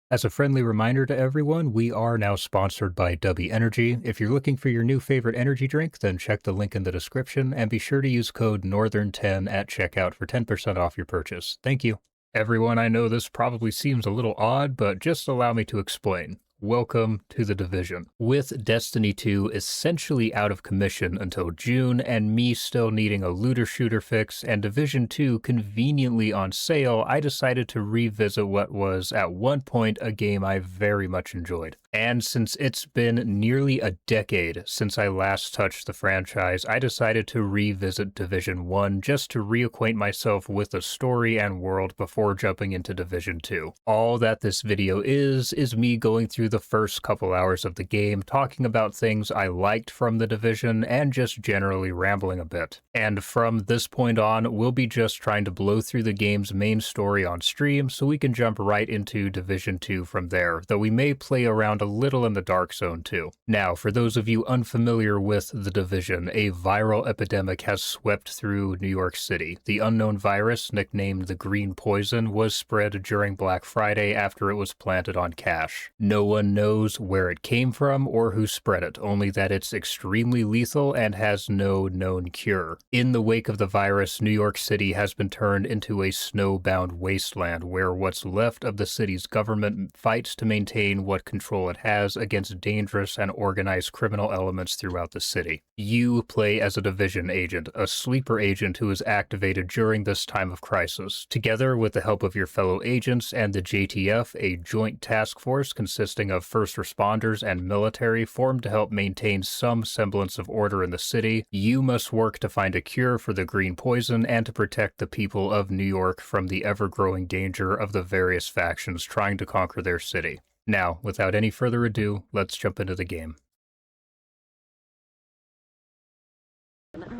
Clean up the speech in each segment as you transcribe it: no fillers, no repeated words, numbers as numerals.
As a friendly reminder to everyone, we are now sponsored by W Energy. If you're looking for your new favorite energy drink, then check the link in the description and be sure to use code Northern10 at checkout for 10% off your purchase. Thank you. Everyone, I know this probably seems a little odd, but just allow me to explain. Welcome to The Division. With Destiny 2 essentially out of commission until June, and me still needing a looter shooter fix, and Division 2 conveniently on sale, I decided to revisit what was at one point a game I very much enjoyed. And since it's been nearly a decade since I last touched the franchise, I decided to revisit Division 1 just to reacquaint myself with the story and world before jumping into Division 2. All that this video is me going through the first couple hours of the game, talking about things I liked from the Division, and just generally rambling a bit. And from this point on, we'll be just trying to blow through the game's main story on stream so we can jump right into Division 2 from there, though we may play around a little in the Dark Zone too. Now, for those of you unfamiliar with the Division, a viral epidemic has swept through New York City. The unknown virus, nicknamed the Green Poison, was spread during Black Friday after it was planted on cash. No one knows where it came from or who spread it, only that it's extremely lethal and has no known cure. In the wake of the virus, New York City has been turned into a snowbound wasteland where what's left of the city's government fights to maintain what control it has against dangerous and organized criminal elements throughout the city. You play as a Division agent, a sleeper agent who is activated during this time of crisis. Together with the help of your fellow agents and the JTF, a joint task force consisting of first responders and military formed to help maintain some semblance of order in the city, you must work to find a cure for the Green Poison and to protect the people of New York from the ever-growing danger of the various factions trying to conquer their city. Now, without any further ado, let's jump into the game.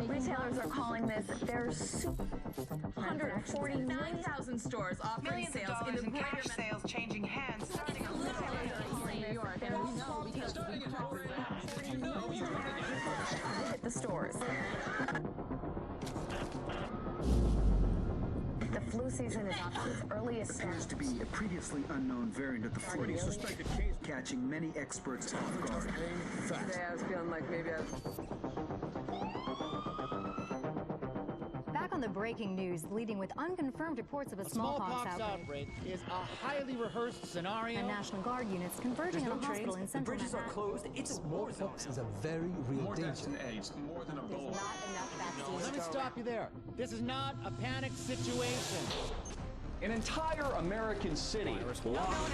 Retailers are calling this their 149,000 stores offering Millions sales of dollars in the in cash sales changing hands. Visit the stores. The flu season is off to its earliest start. Appears to be a previously unknown variant of the flu, suspected case catching many experts off guard. Today I was feeling like maybe Back on the breaking news, leading with unconfirmed reports of a smallpox outbreak. Is a highly rehearsed scenario. And National Guard units converging on a hospital in central bridges are closed. It's smallpox is a very real danger. AIDS, more than Ebola. Let me stop you there. This is not a panic situation. An entire American city Known as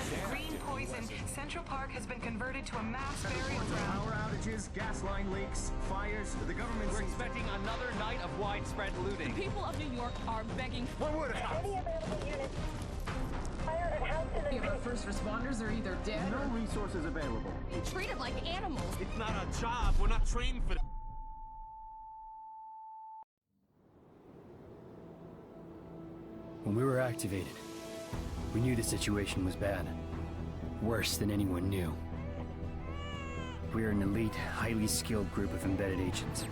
the Green Poison, Central Park has been converted to a mass burial ground. Power outages, gas line leaks, fires. The government's expecting another night of widespread looting. People of New York are begging. What would it have? any available units. Fire and house in the Our first responders are either dead No resources available. or treated like animals. It's not our job. We're not trained for that. When we were activated, we knew the situation was bad. Worse than anyone knew. We are an elite, highly skilled group of embedded agents.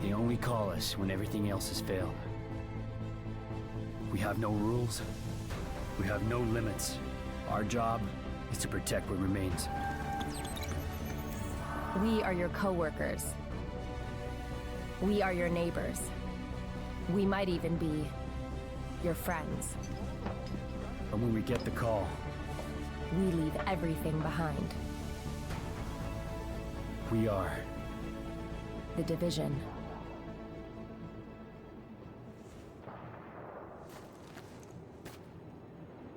They only call us when everything else has failed. We have no rules. We have no limits. Our job is to protect what remains. We are your co-workers. We are your neighbors. We might even be your friends. But when we get the call, We leave everything behind. we are The Division.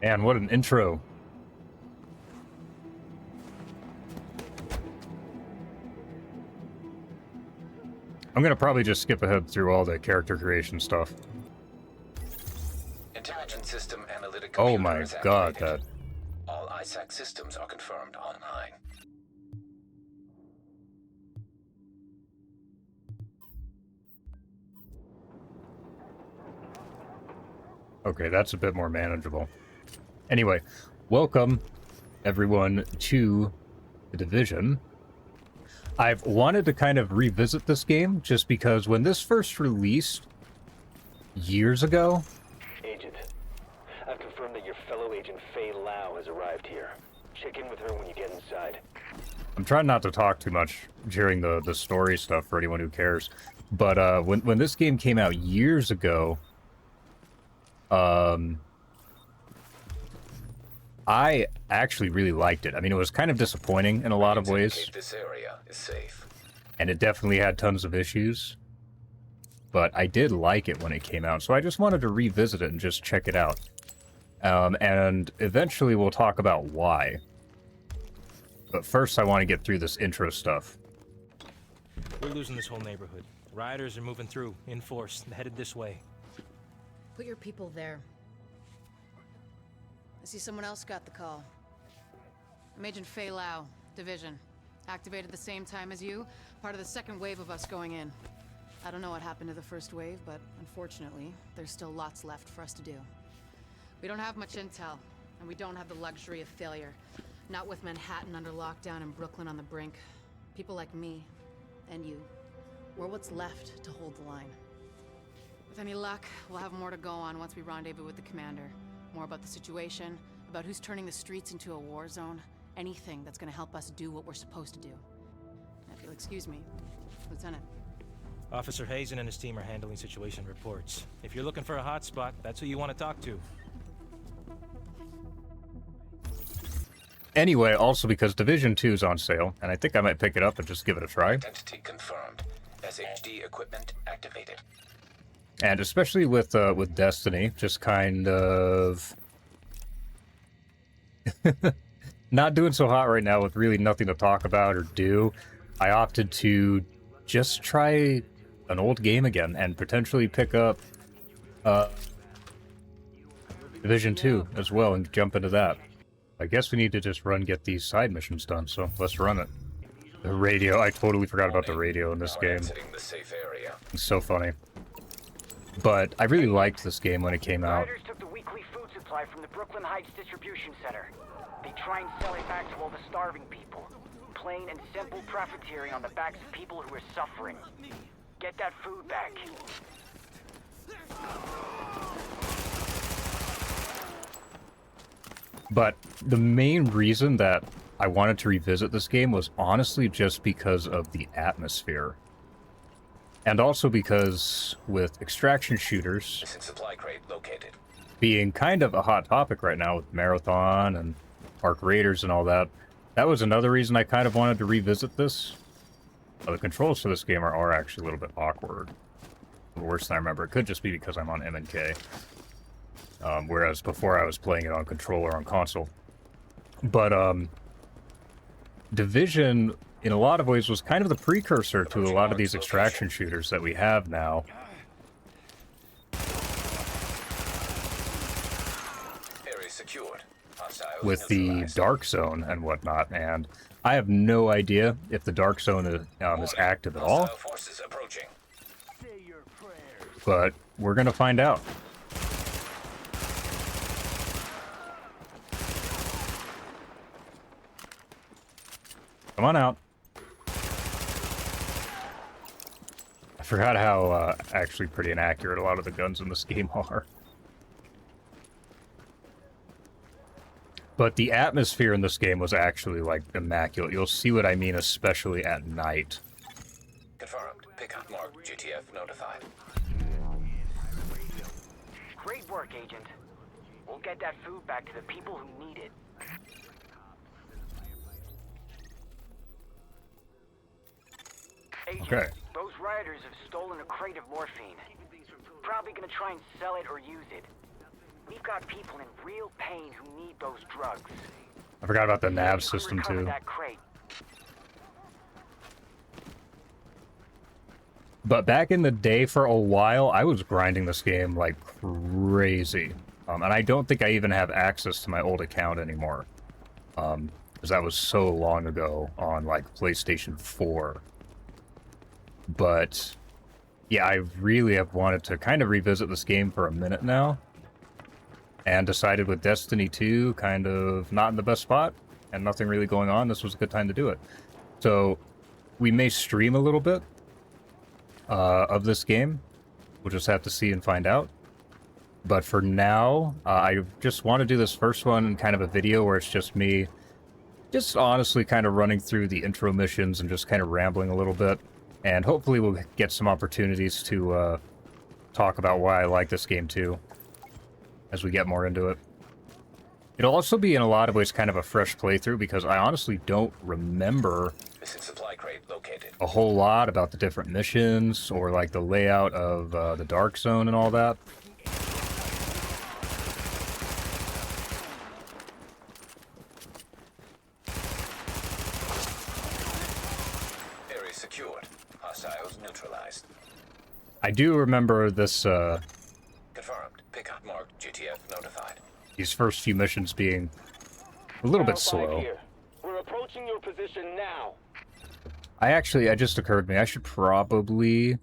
Man, what an intro. I'm gonna probably just skip ahead through all the character creation stuff. Intelligence system analytic Oh computer my is god, activated. that... All ISAC systems are confirmed online. Okay, that's a bit more manageable. Anyway, welcome everyone to The Division. I've wanted to kind of revisit this game just because when this first released years ago... Agent, I've confirmed that your fellow agent Faye Lau has arrived here. Check in with her when you get inside. I'm trying not to talk too much during the story stuff for anyone who cares. But when this game came out years ago, I actually really liked it. I mean, it was kind of disappointing in a lot of ways. This area is safe. And it definitely had tons of issues. But I did like it when it came out, so I just wanted to revisit it and just check it out. And eventually we'll talk about why. But first I want to get through this intro stuff. We're losing this whole neighborhood. Rioters are moving through, in force, headed this way. Put your people there. I see someone else got the call. I'm Agent Faye Lau, Division. Activated the same time as you, part of the second wave of us going in. I don't know what happened to the first wave, but unfortunately, there's still lots left for us to do. We don't have much intel, and we don't have the luxury of failure. Not with Manhattan under lockdown and Brooklyn on the brink. People like me, and you, we're what's left to hold the line. With any luck, we'll have more to go on once we rendezvous with the commander. More about the situation, about who's turning the streets into a war zone. Anything that's gonna help us do what we're supposed to do. If you'll excuse me, Lieutenant. Officer Hazen and his team are handling situation reports. If you're looking for a hotspot, that's who you want to talk to. Anyway, also because Division 2 is on sale, and I think I might pick it up and just give it a try. Identity confirmed. SHD equipment activated. And especially with Destiny, just kind of not doing so hot right now with really nothing to talk about or do. I opted to just try an old game again and potentially pick up Division 2 as well and jump into that. I guess we need to just get these side missions done, so let's run it. The radio, I totally forgot about the radio in this game. It's so funny. But I really liked this game when it came out. Riders took the weekly food supply from the Brooklyn Heights distribution center. They try and sell it back to all the starving people. Plain and simple profiteering on the backs of people who are suffering. Get that food back. But the main reason that I wanted to revisit this game was honestly just because of the atmosphere. And also because with extraction shooters Supply crate located. being kind of a hot topic right now with Marathon and Arc Raiders and all that, that was another reason I kind of wanted to revisit this. The controls for this game are actually a little bit awkward. Worse than I remember. It could just be because I'm on M&K. Whereas before I was playing it on controller on console. But Division, in a lot of ways, was kind of the precursor to a lot of these extraction shooters that we have now. Area secured. With the Dark Zone and whatnot, and I have no idea if the Dark Zone is active at all. Forces approaching. But we're gonna find out. Come on out. I forgot how actually pretty inaccurate a lot of the guns in this game are. But the atmosphere in this game was actually, like, immaculate. You'll see what I mean, especially at night. Confirmed. Pickup mark. GTF notified. Great work, Agent. We'll get that food back to the people who need it. Agent, Okay. Those rioters have stolen a crate of morphine. Probably gonna try and sell it or use it. We've got people in real pain who need those drugs. I forgot about the nav system, Recover too. that crate. But back in the day, for a while, I was grinding this game like crazy. And I don't think I even have access to my old account anymore. Because that was so long ago on, like, PlayStation 4. But, yeah, I really have wanted to kind of revisit this game for a minute now. And decided with Destiny 2 kind of not in the best spot, and nothing really going on, this was a good time to do it. So, we may stream a little bit of this game. We'll just have to see and find out. But for now, I just want to do this first one in kind of a video where it's just me, just honestly kind of running through the intro missions and just kind of rambling a little bit. And hopefully we'll get some opportunities to talk about why I like this game too, as we get more into it. It'll also be in a lot of ways kind of a fresh playthrough because I honestly don't remember supply crate located. a whole lot about the different missions or like the layout of the Dark Zone and all that. Area secured. Hostiles neutralized. I do remember this, Confirmed. Pickup marked. GTF notified. these first few missions being a little bit slow. We're approaching your position now. It just occurred to me, I should probably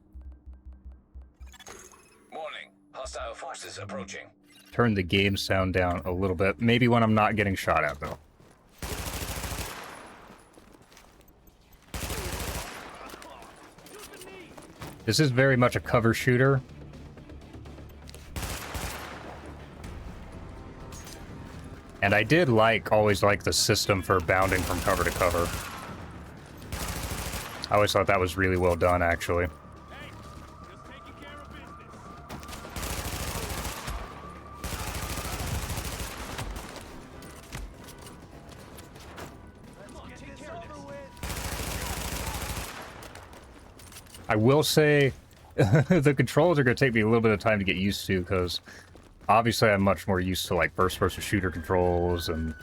Warning. Hostile forces approaching. turn the game sound down a little bit. Maybe when I'm not getting shot at, though. This is very much a cover shooter. And I did always like the system for bounding from cover to cover. I always thought that was really well done, actually. I will say, the controls are going to take me a little bit of time to get used to, because obviously I'm much more used to, like, first-person shooter controls, and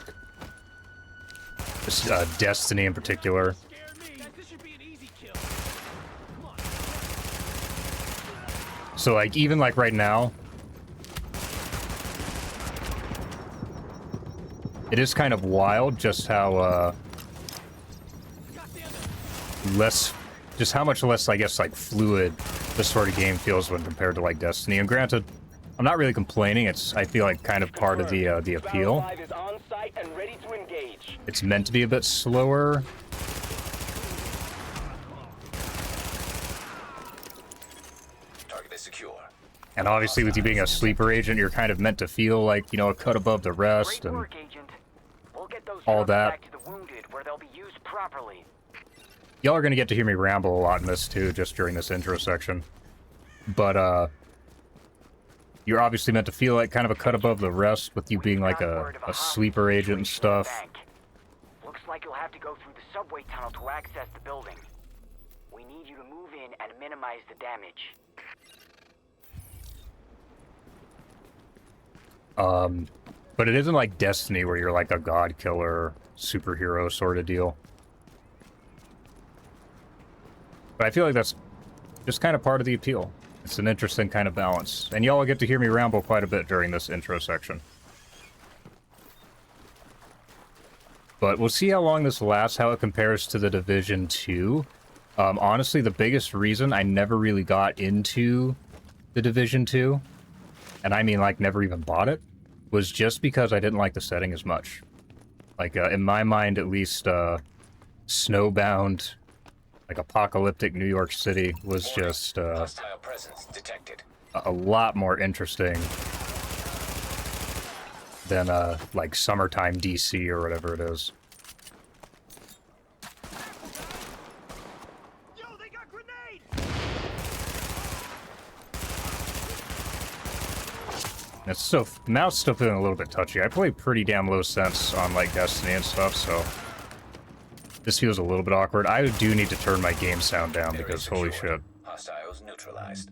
just, Destiny in particular. So, like, even, like, right now, it is kind of wild just how, just how much less, I guess, like, fluid this sort of game feels when compared to, like, Destiny. And granted, I'm not really complaining. I feel like, kind of part of the appeal. It's meant to be a bit slower. Target is secure. And obviously, with you being a sleeper agent, you're kind of meant to feel like, you know, a cut above the rest and all that. Back to the wounded where they'll be used properly. Y'all are going to get to hear me ramble a lot in this, too, just during this intro section. But, you're obviously meant to feel like kind of a cut above the rest with you being like a sleeper agent and stuff. Looks like you'll have to go through the subway tunnel to access the building. We need you to move in and minimize the damage. But it isn't like Destiny where you're like a god killer superhero sort of deal. But I feel like that's just kind of part of the appeal. It's an interesting kind of balance. And y'all will get to hear me ramble quite a bit during this intro section. But we'll see how long this lasts, how it compares to The Division 2. Honestly, the biggest reason I never really got into The Division 2, and I mean, like, never even bought it, was just because I didn't like the setting as much. Like, in my mind, at least, snowbound, like, apocalyptic New York City was just, Hostile presence detected. a lot more interesting than, like, summertime DC or whatever it is. Yo, they got grenade! It's still, now it's still feeling a little bit touchy. I play pretty damn low sense on, like, Destiny and stuff, so this feels a little bit awkward. I do need to turn my game sound down because, holy shit. Hostiles neutralized.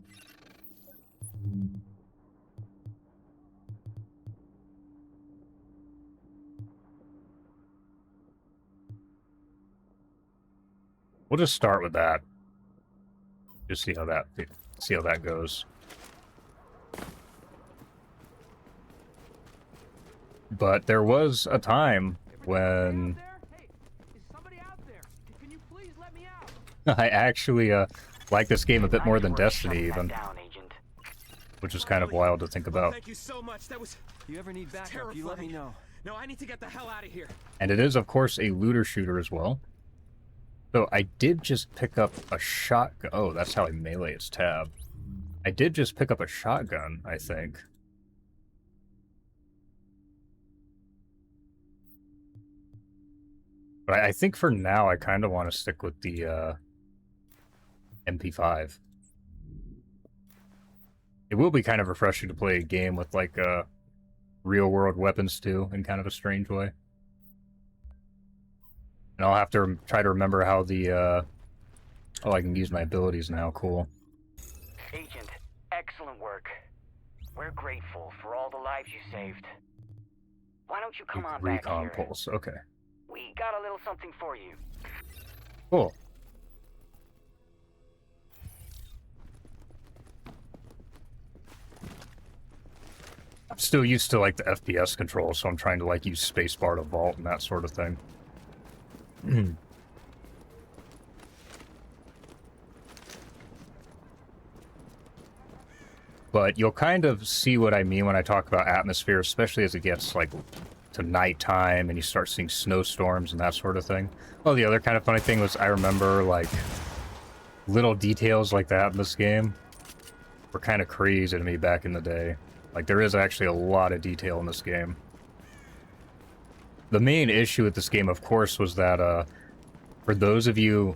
We'll just start with that. Just see how that goes. But there was a time when I actually like this game a bit more than Destiny even, which is kind of wild to think about. Thank you so much. That was. You ever need backup, you let me know. No, I need to get the hell out of here. And it is, of course, a looter shooter as well. So I did just pick up a shotgun. Oh, that's how I melee its tab. I did just pick up a shotgun, I think. But I think for now, I kind of want to stick with the MP5. It will be kind of refreshing to play a game with, like, real-world weapons, too, in kind of a strange way. And I'll have to try to remember how the, oh, I can use my abilities now. Cool. Agent, excellent work. We're grateful for all the lives you saved. Why don't you come on back Recon here? pulse, okay. We got a little something for you. Cool. I'm still used to, like, the FPS controls, so I'm trying to, like, use spacebar to vault and that sort of thing. But you'll kind of see what I mean when I talk about atmosphere, especially as it gets, like, to nighttime and you start seeing snowstorms and that sort of thing. Well, the other kind of funny thing was I remember, like, little details like that in this game were kind of crazy to me back in the day. Like, there is actually a lot of detail in this game. The main issue with this game, of course, was that, for those of you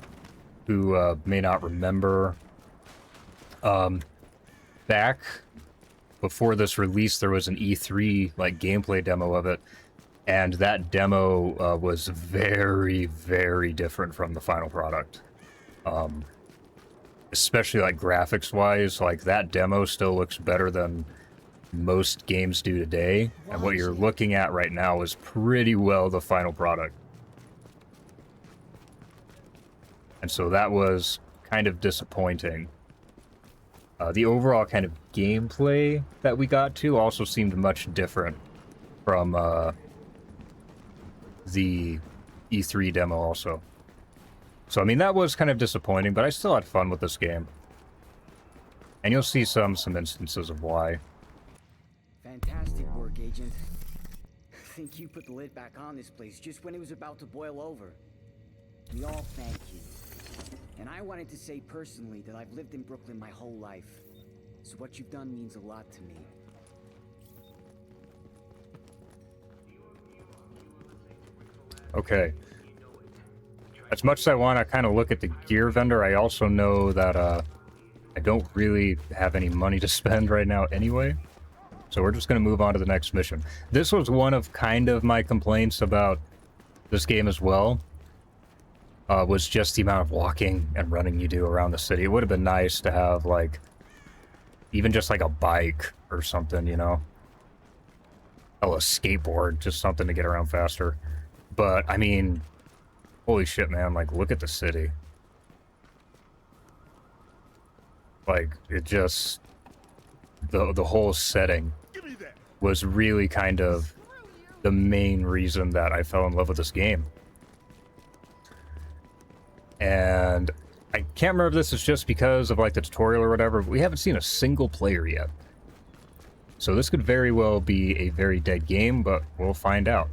who may not remember, back before this release, there was an E3, like, gameplay demo of it, and that demo was very, very different from the final product. Especially, like, graphics-wise, like, that demo still looks better than most games do today, and what you're looking at right now is pretty well the final product. And so that was kind of disappointing. The overall kind of gameplay that we got to also seemed much different from the E3 demo also. So, I mean, that was kind of disappointing, but I still had fun with this game. And you'll see some instances of why. Fantastic work, Agent. I think you put the lid back on this place just when it was about to boil over. We all thank you. And I wanted to say personally that I've lived in Brooklyn my whole life. So what you've done means a lot to me. Okay. As much as I want to kind of look at the gear vendor, I also know that I don't really have any money to spend right now anyway. So we're just going to move on to the next mission. This was one of kind of my complaints about this game as well. Was just the amount of walking and running you do around the city. It would have been nice to have, like, even just like a bike or something, you know? Oh, a skateboard, just something to get around faster. But, I mean, holy shit, man, like, look at the city. Like, it just... The whole setting was really kind of the main reason that I fell in love with this game. And I can't remember if this is just because of, like, the tutorial or whatever, but we haven't seen a single player yet. So this could very well be a very dead game, but we'll find out.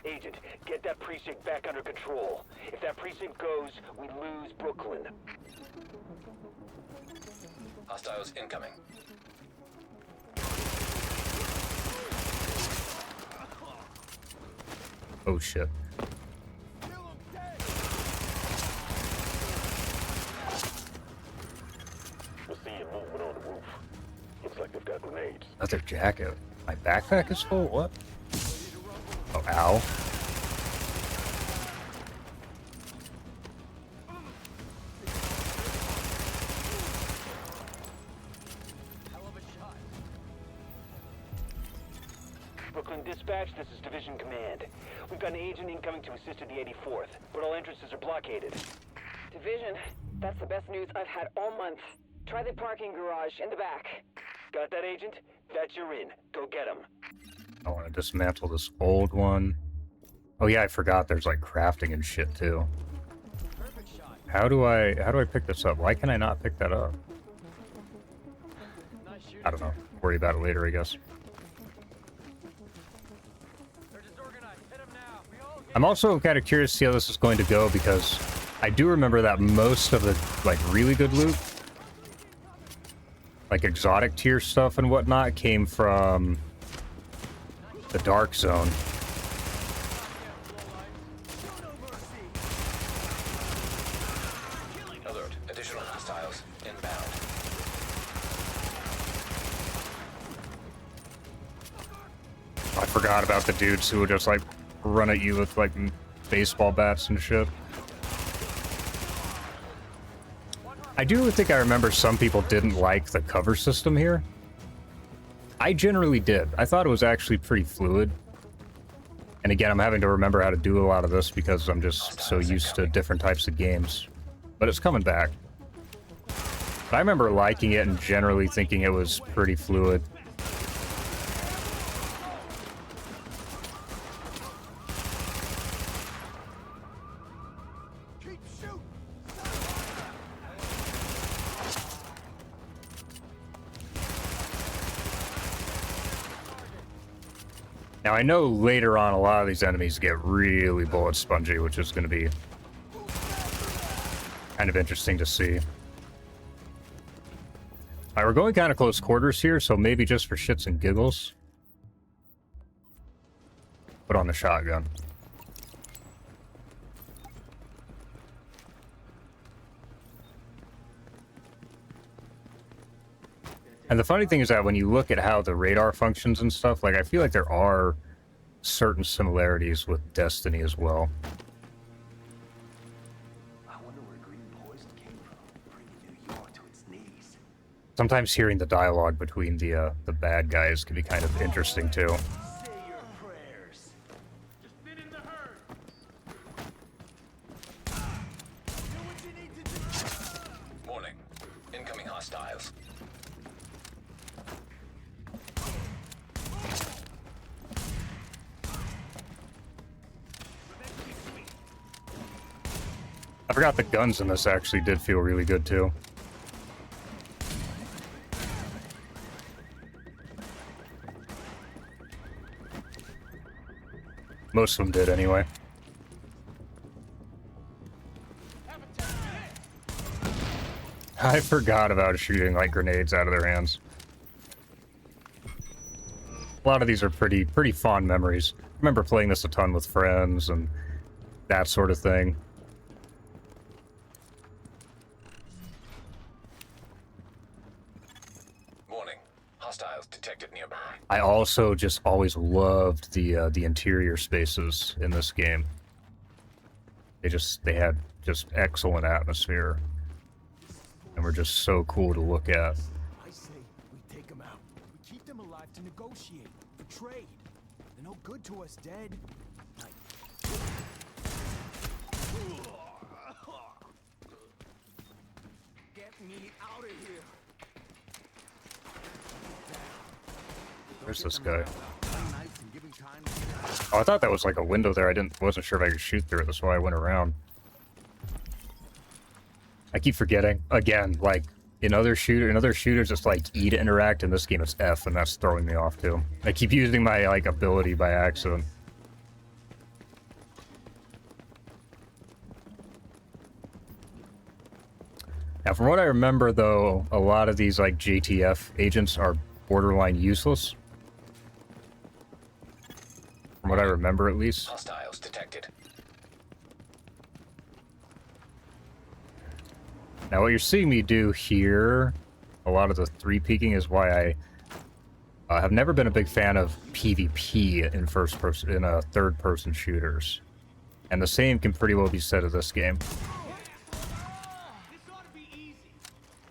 Agent, get that precinct back under control. If that precinct goes, we lose Brooklyn. Hostiles incoming. Oh shit. We're seeing movement on the roof. Looks like they've got grenades. Another jacket. My backpack is full? What? Oh, ow. Brooklyn Dispatch, this is Division Command. We've got an agent incoming to assist at the 84th, but all entrances are blockaded. Division, that's the best news I've had all month. Try the parking garage in the back. Got that, Agent? That's your in. Go get him. I want to dismantle this old one. Oh yeah, I forgot there's like crafting and shit too. How do I pick this up? Why can I not pick that up? I don't know. Worry about it later, I guess. I'm also kind of curious to see how this is going to go because I do remember that most of the like really good loot, like exotic tier stuff and whatnot, came from the Dark Zone. forgot about the dudes who would just like run at you with like baseball bats and shit. I do think I remember some people didn't like the cover system here. I generally did. I thought it was actually pretty fluid. And again, I'm having to remember how to do a lot of this because I'm just so used to different types of games. But it's coming back. But I remember liking it and generally thinking it was pretty fluid. Now, I know later on a lot of these enemies get really bullet spongy, which is going to be kind of interesting to see. Alright, we're going kind of close quarters here, so maybe just for shits and giggles, put on the shotgun. And the funny thing is that when you look at how the radar functions and stuff, like, I feel like there are certain similarities with Destiny as well. I wonder where green poison came from, bringing New York to its knees. Sometimes hearing the dialogue between the bad guys can be kind of interesting too. Say your prayers. Just been in the herd. Do what you need to do. Warning. Incoming hostiles. I forgot the guns in this actually did feel really good too. Most of them did anyway. I forgot about shooting like grenades out of their hands. A lot of these are pretty fond memories. I remember playing this a ton with friends and that sort of thing. Warning. Hostiles detected nearby. I also just always loved the interior spaces in this game. They had just excellent atmosphere, and were just so cool to look at. I say we take them out. We keep them alive to negotiate, for trade. They're no good to us dead. Get me out of here. Where's this guy? Oh, I thought that was like a window there. Wasn't sure if I could shoot through it. That's why I went around. I keep forgetting. Again, like in other shooters, it's like E to interact. In this game, it's F, and that's throwing me off too. I keep using my like ability by accident. Now, from what I remember, though, a lot of these like JTF agents are borderline useless. From what I remember, at least. Hostiles detected. Now, what you're seeing me do here, a lot of the 3-peeking, is why I have never been a big fan of PvP in third-person shooters, and the same can pretty well be said of this game.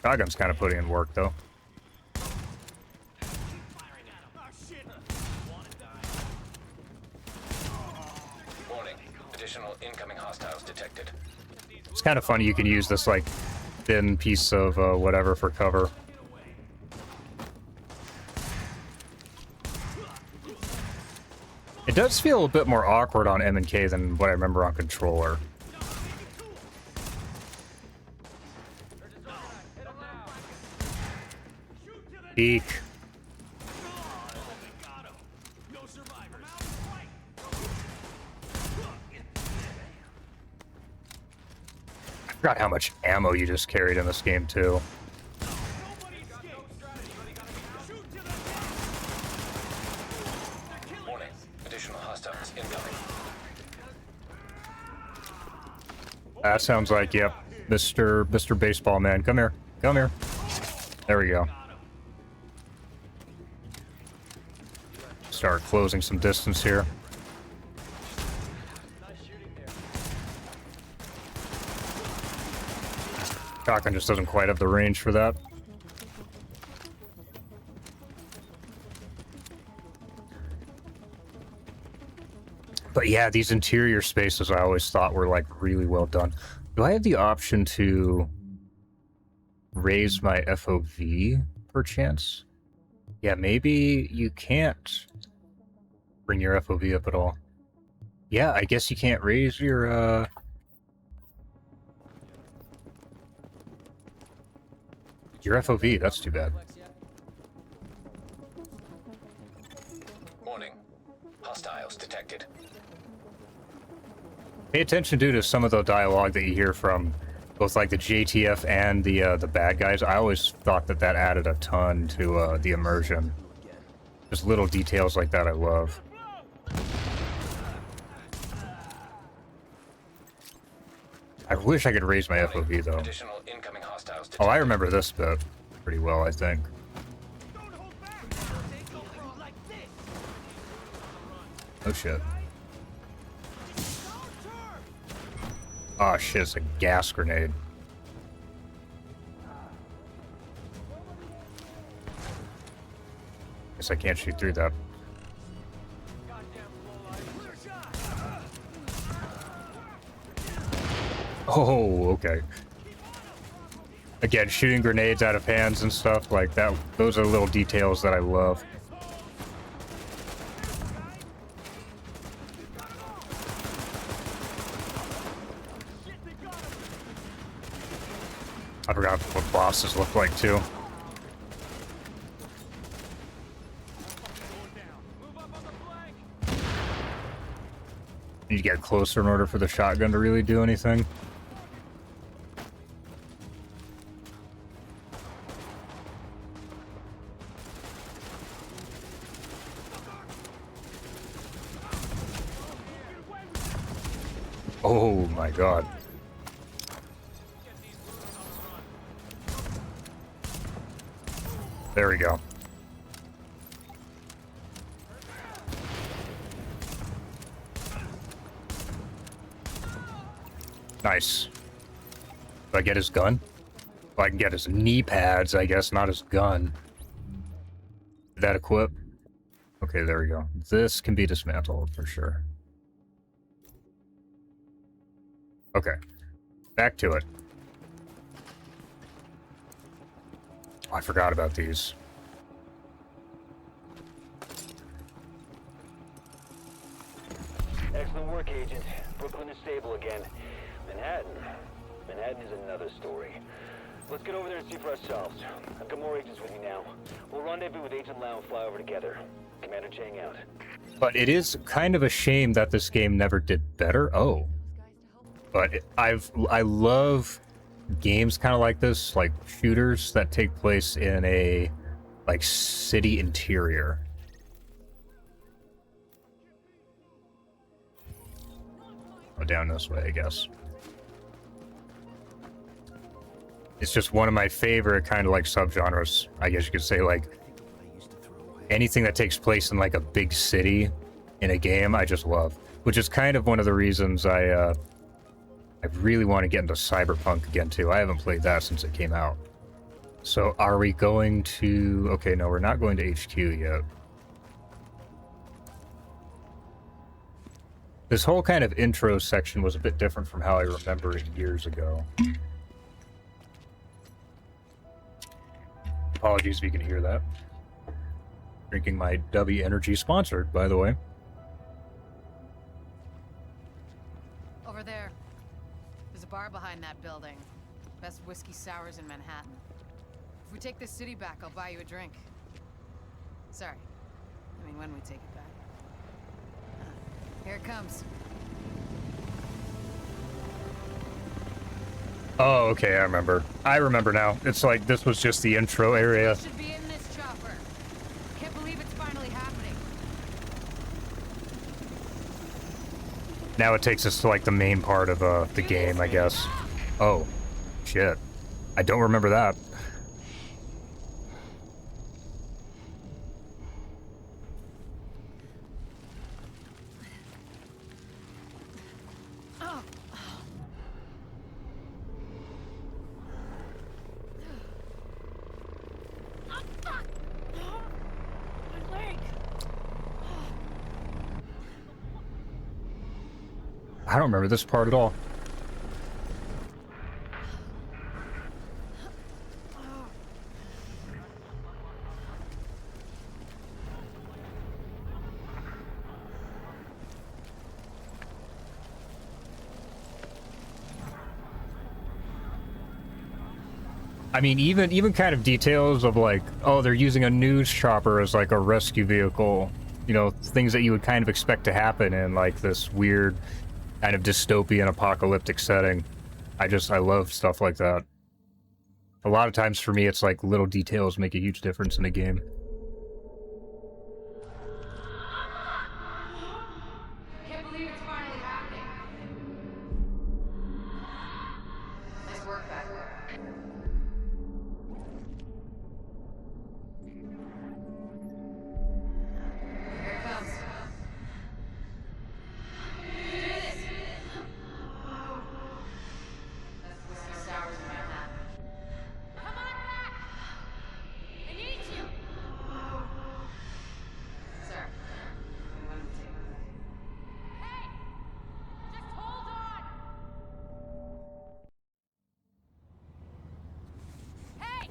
Shotgun's kind of putting in work, though. Warning. Additional incoming hostiles detected. It's kind of funny you can use this, like, thin piece of whatever for cover. It does feel a bit more awkward on M&K than what I remember on controller. Eek. I forgot how much ammo you just carried in this game, too. Warning. Additional hostiles incoming. That sounds like, yep, Mr. Baseball Man. Come here. Come here. There we go. Mr. start closing some distance here. Shotgun just doesn't quite have the range for that. But yeah, these interior spaces I always thought were like really well done. Do I have the option to raise my FOV perchance? Yeah, maybe you can't bring your FOV up at all. Yeah, I guess you can't raise your FOV. That's too bad. Warning. Hostiles detected. Pay attention, to some of the dialogue that you hear from both like the JTF and the bad guys. I always thought that that added a ton to the immersion. Just little details like that I love. I wish I could raise my FOV though. Additional incoming hostiles Oh, I remember this bit pretty well, I think. Oh shit. Oh shit, it's a gas grenade. Guess I can't shoot through that. Oh, okay. Again, shooting grenades out of hands and stuff like that. Those are little details that I love. I forgot what bosses look like too. Need to get closer in order for the shotgun to really do anything. Oh my god. There we go. Nice. Do I get his gun? Well, I can get his knee pads, I guess, not his gun. Did that equip? Okay, there we go. This can be dismantled for sure. Okay. Back to it. Oh, I forgot about these. Excellent work, Agent. Brooklyn is stable again. Manhattan is another story. Let's get over there and see for ourselves. I've got more agents with me now. We'll rendezvous with Agent Lau and fly over together. Commander Chang out. But it is kind of a shame that this game never did better. Oh. But I love games kind of like this, like shooters that take place in a like city interior. Oh, down this way, I guess. It's just one of my favorite kind of like subgenres, I guess you could say. Like anything that takes place in like a big city in a game, I just love. Which is kind of one of the reasons I really want to get into Cyberpunk again too. I haven't played that since it came out. So are we going to... Okay, no, we're not going to HQ yet. This whole kind of intro section was a bit different from how I remember it years ago. Apologies if you can hear that. Drinking my W Energy, sponsored, by the way. Over there. There's a bar behind that building. Best whiskey sours in Manhattan. If we take this city back, I'll buy you a drink. Sorry. I mean, when we take it back. Here it comes. Oh, okay, I remember. I remember now. It's like this was just the intro area. Should be in this chopper. Can't believe it's finally happening. Now it takes us to like the main part of the game, I guess. Oh, shit. I don't remember that. I don't remember this part at all. I mean, even kind of details of like, oh, they're using a news chopper as like a rescue vehicle. You know, things that you would kind of expect to happen in like this weird kind of dystopian apocalyptic setting. I love stuff like that. A lot of times for me, it's like little details make a huge difference in a game. Can't believe it's finally happening. Nice work back there. Here it comes. That's the whiskey sours in my hat. Come on back! I need you! Sir, we want to take Hey! Just hold on! Hey!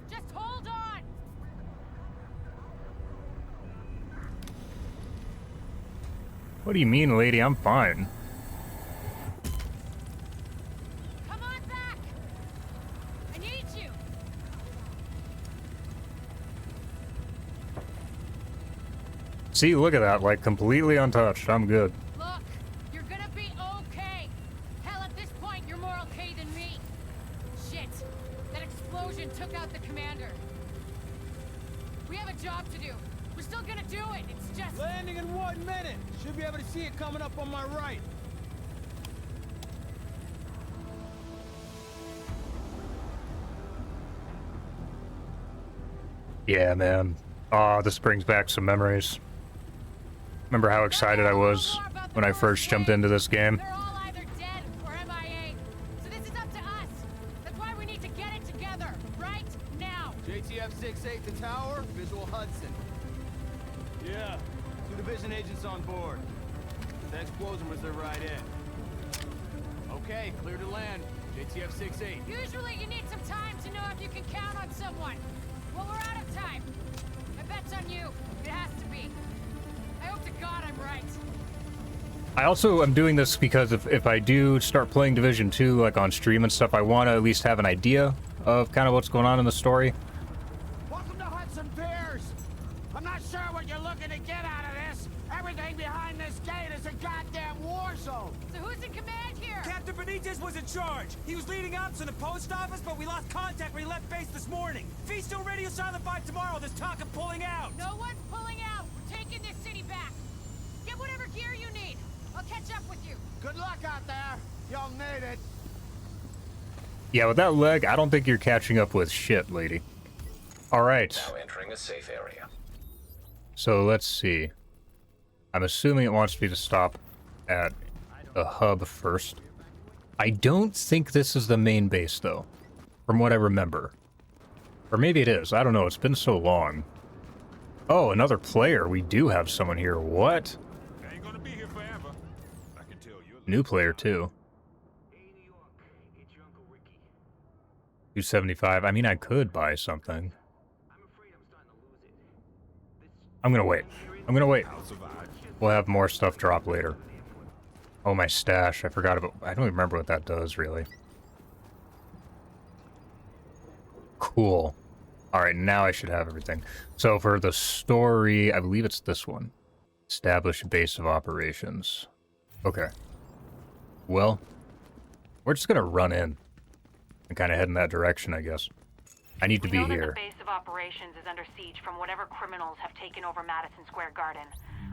Just hold on! What do you mean, lady? I'm fine. Come on back! I need you! See, look at that, like completely untouched. I'm good. Look, you're gonna be okay. Hell, at this point, you're more okay than me. Shit, that explosion took out the commander. We have a job to do. We're still gonna do it. It's just Landing in 1 minute. Should be able to see it coming up on my right. Yeah, man. Ah, this brings back some memories. Remember how excited I was when I first jumped into this game? they're all either dead or MIA. So this is up to us. That's why we need to get it together right now. JTF 6-8 the tower, visual Hudson. Yeah, 2 division agents on board. The explosion was their right in. Okay, clear to land. JTF 6-8. Usually you need some time to know if you can count on someone. Well, we're out of time. My bet's on you. It has to be. I hope to God I'm right. I also am doing this because if I do start playing Division 2, like on stream and stuff, I want to at least have an idea of kind of what's going on in the story. Welcome to Hudson Piers. I'm not sure what you're looking to get out of this. Everything behind this gate is a goddamn war zone. So who's in command here? Captain Benitez was in charge. He was leading ops in the post office, but we lost contact when he left base this morning. If he's still radio silent by tomorrow, there's talk of pulling out. No one's pulling out. We're taking this city back. Get whatever gear you need. I'll catch up with you. Good luck out there. You'll need it. Yeah, with that leg, I don't think you're catching up with shit, lady. Alright. Now entering a safe area. So let's see. I'm assuming it wants me to stop at the hub first. I don't think this is the main base, though, from what I remember. Or maybe it is. I don't know. It's been so long. Oh, another player. We do have someone here. What? Ain't gonna be here forever. I can tell you. New player, too. 275. I mean, I could buy something. I'm gonna wait. I'm gonna wait. We'll have more stuff drop later. Oh, my stash. I forgot about... I don't even remember what that does, really. Cool. Alright, now I should have everything. So for the story, I believe it's this one. Establish a base of operations. Okay. Well, we're just gonna run in. And kind of head in that direction, I guess. I need to be here. The base of operations is under siege from whatever criminals have taken over Madison Square Garden.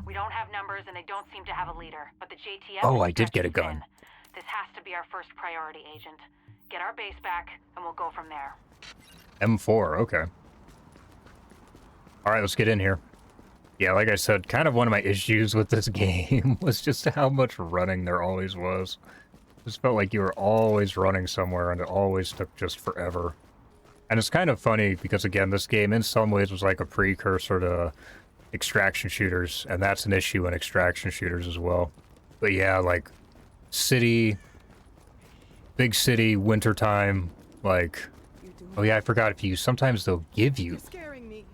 We don't have numbers and they don't seem to have a leader, but the JTF... Oh, I did get a gun. This has to be our first priority, Agent. Get our base back, and we'll go from there. M4, okay. Alright, let's get in here. Yeah, like I said, kind of one of my issues with this game was just how much running there always was. Just felt like you were always running somewhere and it always took just forever. And it's kind of funny because, again, this game in some ways was like a precursor to extraction shooters, and that's an issue in extraction shooters as well. But yeah, like, city, big city, wintertime, like, oh yeah, I forgot if you, sometimes they'll give you. You're scaring me.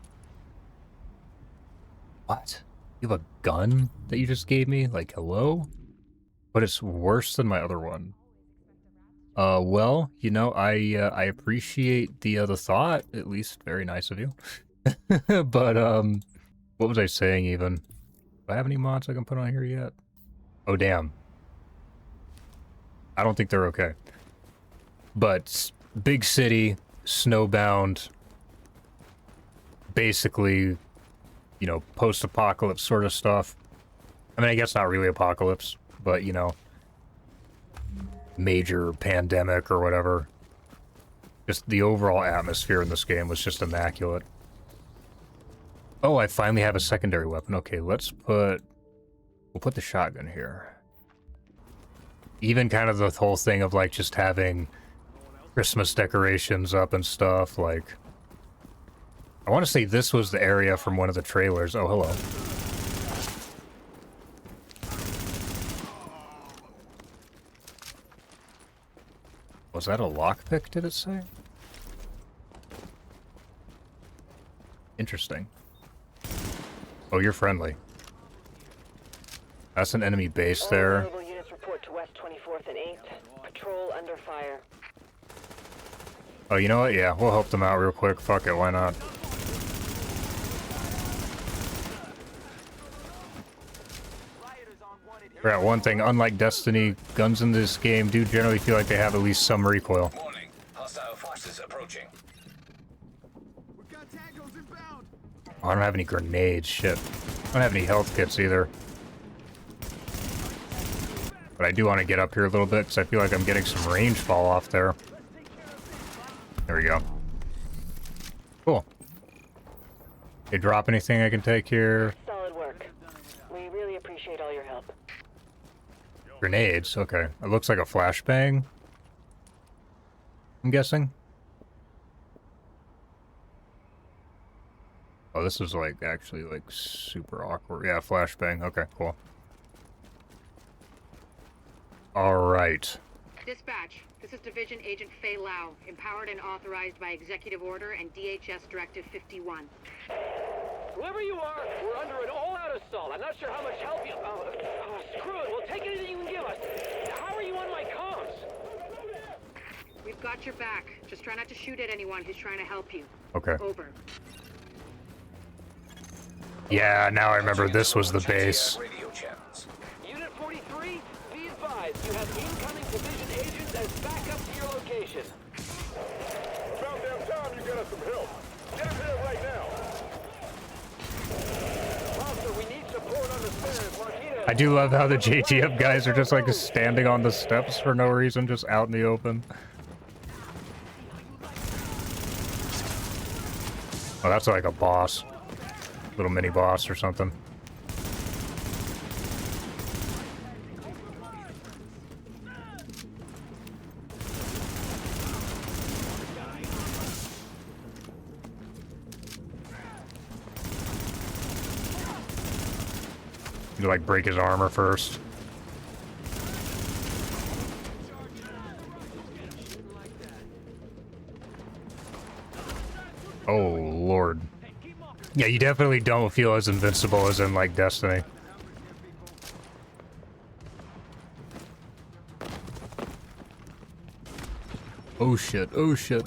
What? You have a gun that you just gave me? Like, hello? But it's worse than my other one. Well, you know, I appreciate the thought, at least. Very nice of you. But, what was I saying even? Do I have any mods I can put on here yet? Oh, damn. I don't think they're okay. But, big city, snowbound, basically, you know, post-apocalypse sort of stuff. I mean, I guess not really apocalypse, but, you know, major pandemic or whatever. Just the overall atmosphere in this game was just immaculate. Oh, I finally have a secondary weapon. Okay, we'll put the shotgun here. Even kind of the whole thing of, like, just having Christmas decorations up and stuff, like... I want to say this was the area from one of the trailers. Oh, hello. Was that a lockpick, did it say? Interesting. Oh, you're friendly. That's an enemy base there. All available units report to West 24th and 8th. Patrol under fire. Oh, you know what? Yeah, we'll help them out real quick. Fuck it, why not? Forgot one thing, unlike Destiny, guns in this game do generally feel like they have at least some recoil. Warning. Hostile forces approaching. Oh, I don't have any grenades, shit. I don't have any health kits either. But I do want to get up here a little bit, because I feel like I'm getting some range fall off there. There we go. Cool. They drop anything I can take here? Solid work. We really appreciate all your help. Grenades, okay. It looks like a flashbang. I'm guessing. Oh, this is like actually like super awkward. Yeah, flashbang. Okay, cool. Alright. Dispatch, this is Division Agent Fei Lau, empowered and authorized by Executive Order and DHS Directive 51. Whoever you are, we're under an all-out assault. I'm not sure how much help you... screw it. We'll take anything you can give us. How are you on my comms? We've got your back. Just try not to shoot at anyone who's trying to help you. Okay. Over. Yeah, now I remember this was the base. Unit 43, be advised. You have incoming division agents as backup to your location. About damn time you get us some help. Get him here right now. Monster, we need support on the stairs. Martinez. I do love how the JTF guys are just like standing on the steps for no reason, just out in the open. Oh, that's like a boss. Little mini boss or something. You like break his armor first. Oh, Lord. Yeah, you definitely don't feel as invincible as in, like, Destiny. Oh shit, oh shit.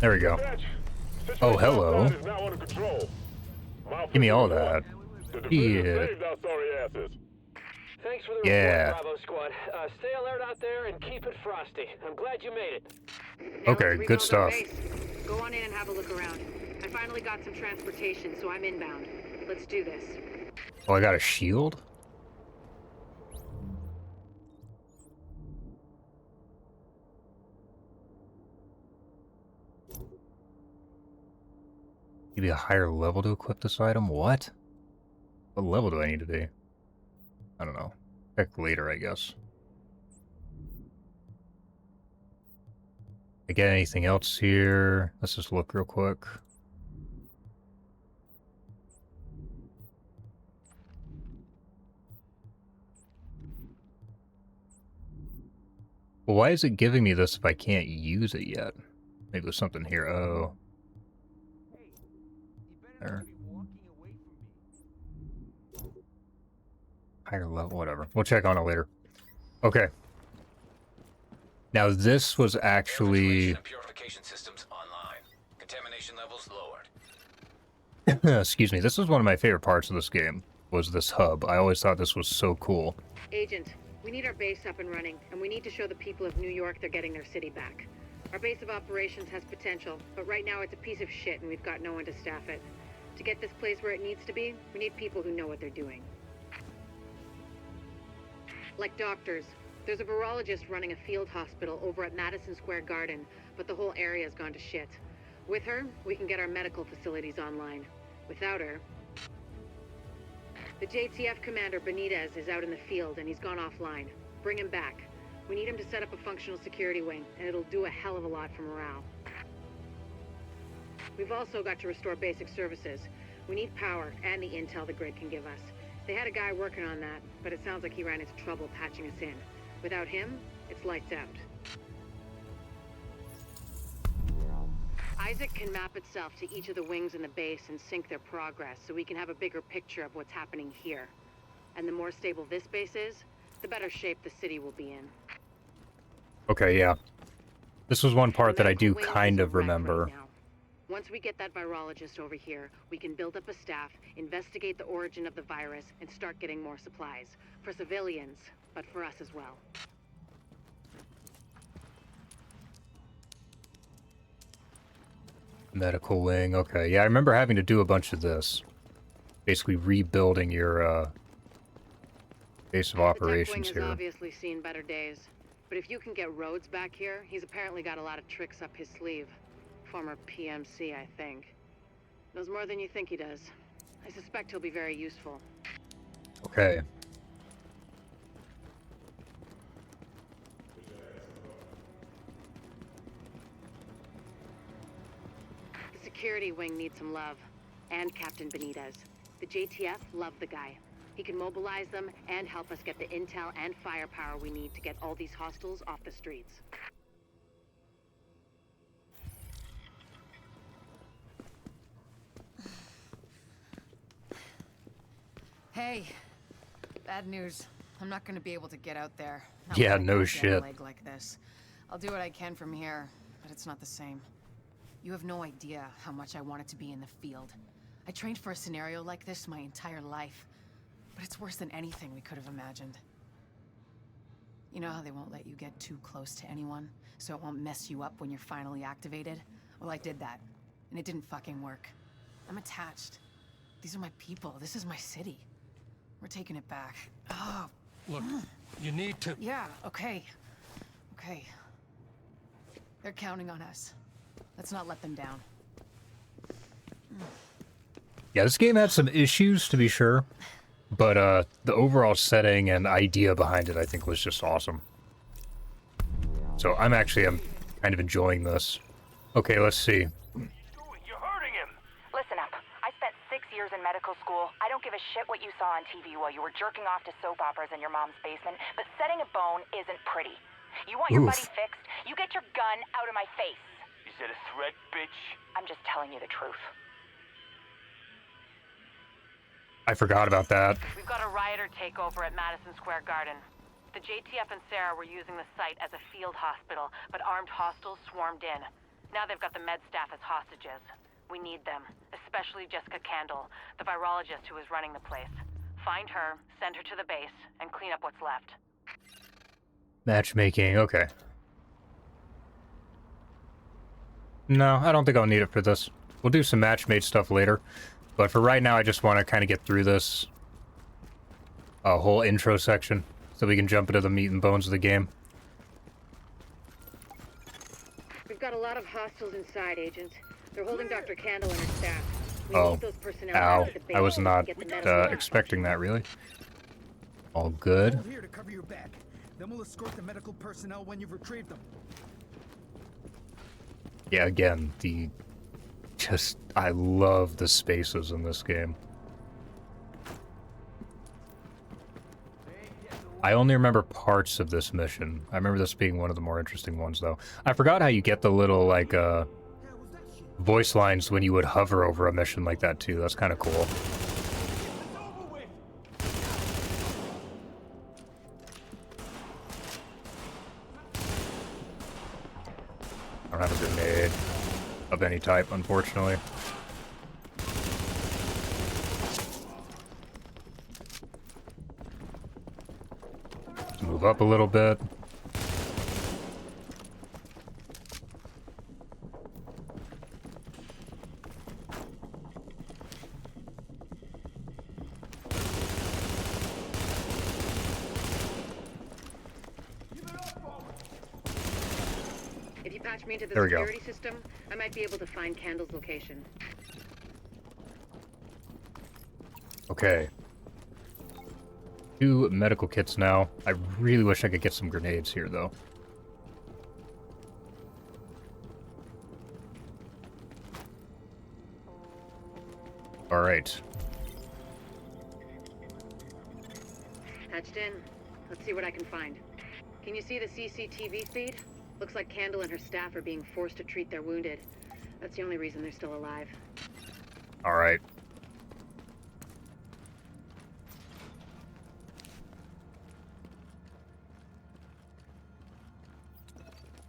There we go. Oh, hello. Give me all that. Yeah. Thanks for the Yeah. report, Bravo Squad. Stay alert out there and keep it frosty. I'm glad you made it. Okay, good stuff. Go on in and have a look around. I finally got some transportation, so I'm inbound. Let's do this. Oh, I got a shield? Maybe a higher level to equip this item? What? What level do I need to be? I don't know. Check later, I guess. Again, anything else here? Let's just look real quick. Well, why is it giving me this if I can't use it yet? Maybe there's something here. Oh. There. Higher level, whatever. We'll check on it later. Okay. Now this was actually... Purification systems online. Contamination levels lowered. Excuse me. This was one of my favorite parts of this game, was this hub. I always thought this was so cool. Agent, we need our base up and running, and we need to show the people of New York they're getting their city back. Our base of operations has potential, but right now it's a piece of shit and we've got no one to staff it. To get this place where it needs to be, we need people who know what they're doing. Like doctors. There's a virologist running a field hospital over at Madison Square Garden, but the whole area's gone to shit. With her, we can get our medical facilities online. Without her... The JTF commander, Benitez, is out in the field and he's gone offline. Bring him back. We need him to set up a functional security wing, and it'll do a hell of a lot for morale. We've also got to restore basic services. We need power and the intel the grid can give us. They had a guy working on that, but it sounds like he ran into trouble patching us in. Without him, it's lights out. Isaac can map itself to each of the wings in the base and sync their progress, so we can have a bigger picture of what's happening here. And the more stable this base is, the better shape the city will be in. Okay, yeah. This was one part that I do kind of remember. Once we get that virologist over here, we can build up a staff, investigate the origin of the virus, and start getting more supplies. For civilians, but for us as well. Medical wing, okay. Yeah, I remember having to do a bunch of this. Basically rebuilding your, base of operations the tech wing has obviously seen better days. But if you can get Rhodes back here, he's apparently got a lot of tricks up his sleeve. Former PMC, I think. Knows more than you think he does. I suspect he'll be very useful. Okay. The security wing needs some love. And Captain Benitez. The JTF love the guy. He can mobilize them and help us get the intel and firepower we need to get all these hostiles off the streets. Hey, bad news. I'm not gonna be able to get out there. Not Yeah, with a no goddamn shit. leg like this. I'll do what I can from here, but it's not the same. You have no idea how much I wanted to be in the field. I trained for a scenario like this my entire life, but it's worse than anything we could have imagined. You know how they won't let you get too close to anyone, so it won't mess you up when you're finally activated? Well, I did that, and it didn't fucking work. I'm attached. These are my people. This is my city. We're taking it back. Oh. Look, you need to... Yeah, okay. Okay. They're counting on us. Let's not let them down. Yeah, this game had some issues, to be sure. But, the overall setting and idea behind it, I think, was just awesome. So, I'm kind of enjoying this. Okay, let's see. Listen up. I spent 6 years in medical school. I don't give a shit what you saw on TV while you were jerking off to soap operas in your mom's basement, but setting a bone isn't pretty. You want your buddy fixed? You get your gun out of my face. Is that a threat, bitch? I'm just telling you the truth. I forgot about that. We've got a rioter takeover at Madison Square Garden. The JTF and Sarah were using the site as a field hospital, but armed hostiles swarmed in. Now they've got the med staff as hostages. We need them, especially Jessica Candle, the virologist who is running the place. Find her, send her to the base, and clean up what's left. Matchmaking, okay. No, I don't think I'll need it for this. We'll do some matchmade stuff later. But for right now, I just want to kind of get through this whole intro section so we can jump into the meat and bones of the game. We've got a lot of hostiles inside, Agent. They're holding Dr. Candle and her staff. We Oh, need those personnel ow. out at the base I was to not get the medicine. expecting that, really. All good. Hold here to cover your back. Then we'll escort the medical personnel when you've retrieved them. Yeah, again, I love the spaces in this game. I only remember parts of this mission. I remember this being one of the more interesting ones, though. I forgot how you get the little, like, voice lines when you would hover over a mission like that, too. That's kind of cool. I don't have a grenade of any type, unfortunately. Let's move up a little bit. If you patch me into the There we go. security system, I might be able to find Candle's location. Okay. 2 medical kits now. I really wish I could get some grenades here, though. Alright. Patched in. Let's see what I can find. Can you see the CCTV feed? Looks like Candle and her staff are being forced to treat their wounded. That's the only reason they're still alive. Alright.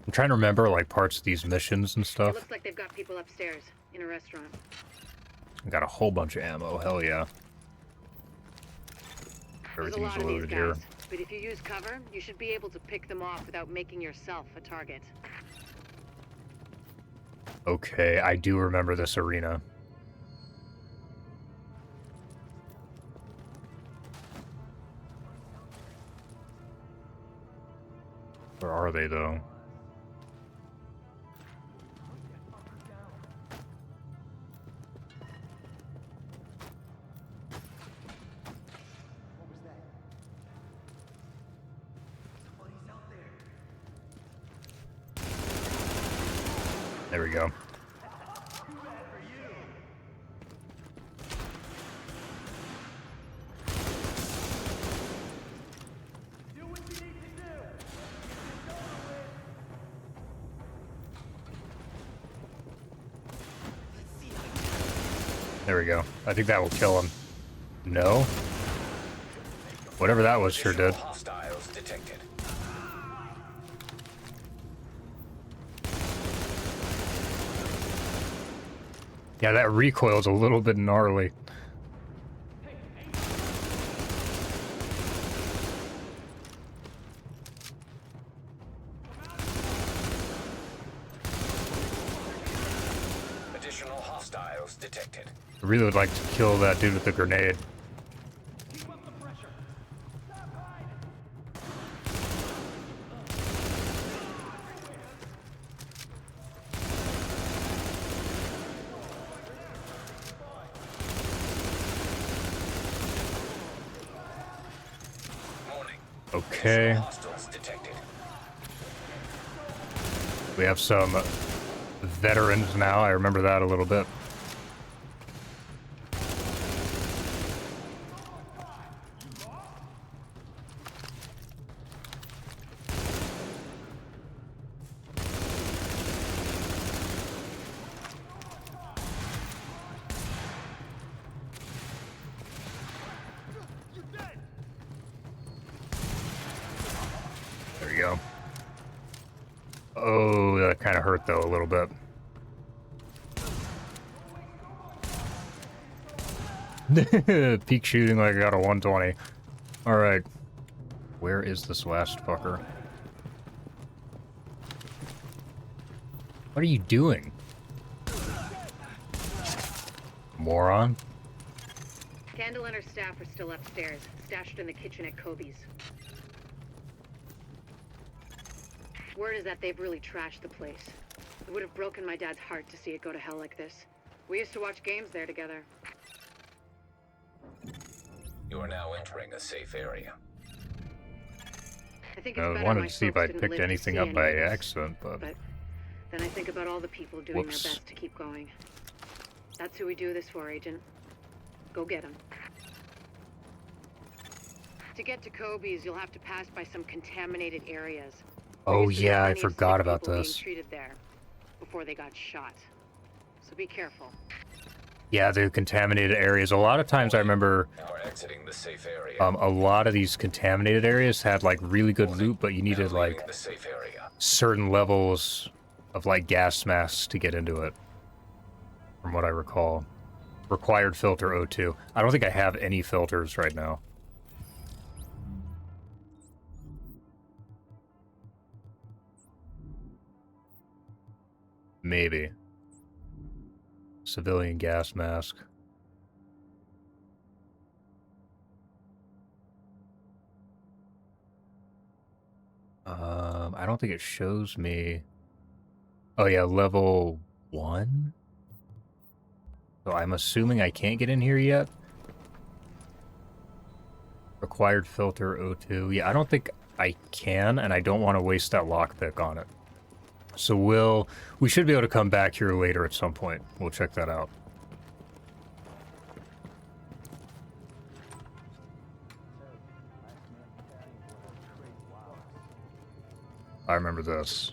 I'm trying to remember, like, parts of these missions and It stuff. looks like they've got people upstairs, in a restaurant. I got a whole bunch of ammo, hell yeah. There's a Everything's lot of these loaded here. guys, but if you use cover, you should be able to pick them off without making yourself a target. Okay, I do remember this arena. Where are they, though? There we go. There we go. I think that will kill him. No? Whatever that was sure did. Hostiles detected. Yeah, that recoil's a little bit gnarly. Additional hostiles detected. I really would like to kill that dude with the grenade. Okay. Hostiles detected. We have some veterans now. I remember that a little bit. There you go. Oh, that kind of hurt though a little bit. Peak shooting like I got a 120. Alright. Where is this last fucker? What are you doing? Moron? Candle and her staff are still upstairs, stashed in the kitchen at Kobe's. Word is that they've really trashed the place. It would have broken my dad's heart to see it go to hell like this. We used to watch games there together. You are now entering a safe area. I think I it's better wanted my to see if folks I didn't picked live to anything see up by any of this, accident, but... Then I think about all the people doing Whoops. their best to keep going. That's who we do this for, Agent. Go get him. To get to Kobe's, you'll have to pass by some contaminated areas. Oh There used to be yeah, I plenty of sick forgot about people this. being treated there before they got shot. So be careful. Yeah, the contaminated areas. A lot of times I remember We're exiting the safe area. a lot of these contaminated areas had like really good loot, but you needed like The safe area. certain levels of like gas masks to get into it. From what I recall. Required filter O2. I don't think I have any filters right now. Maybe. Civilian gas mask. I don't think it shows me. Oh yeah, level 1? So I'm assuming I can't get in here yet. Required filter O2. Yeah, I don't think I can, and I don't want to waste that lockpick on it. So we should be able to come back here later at some point. We'll check that out. I remember this.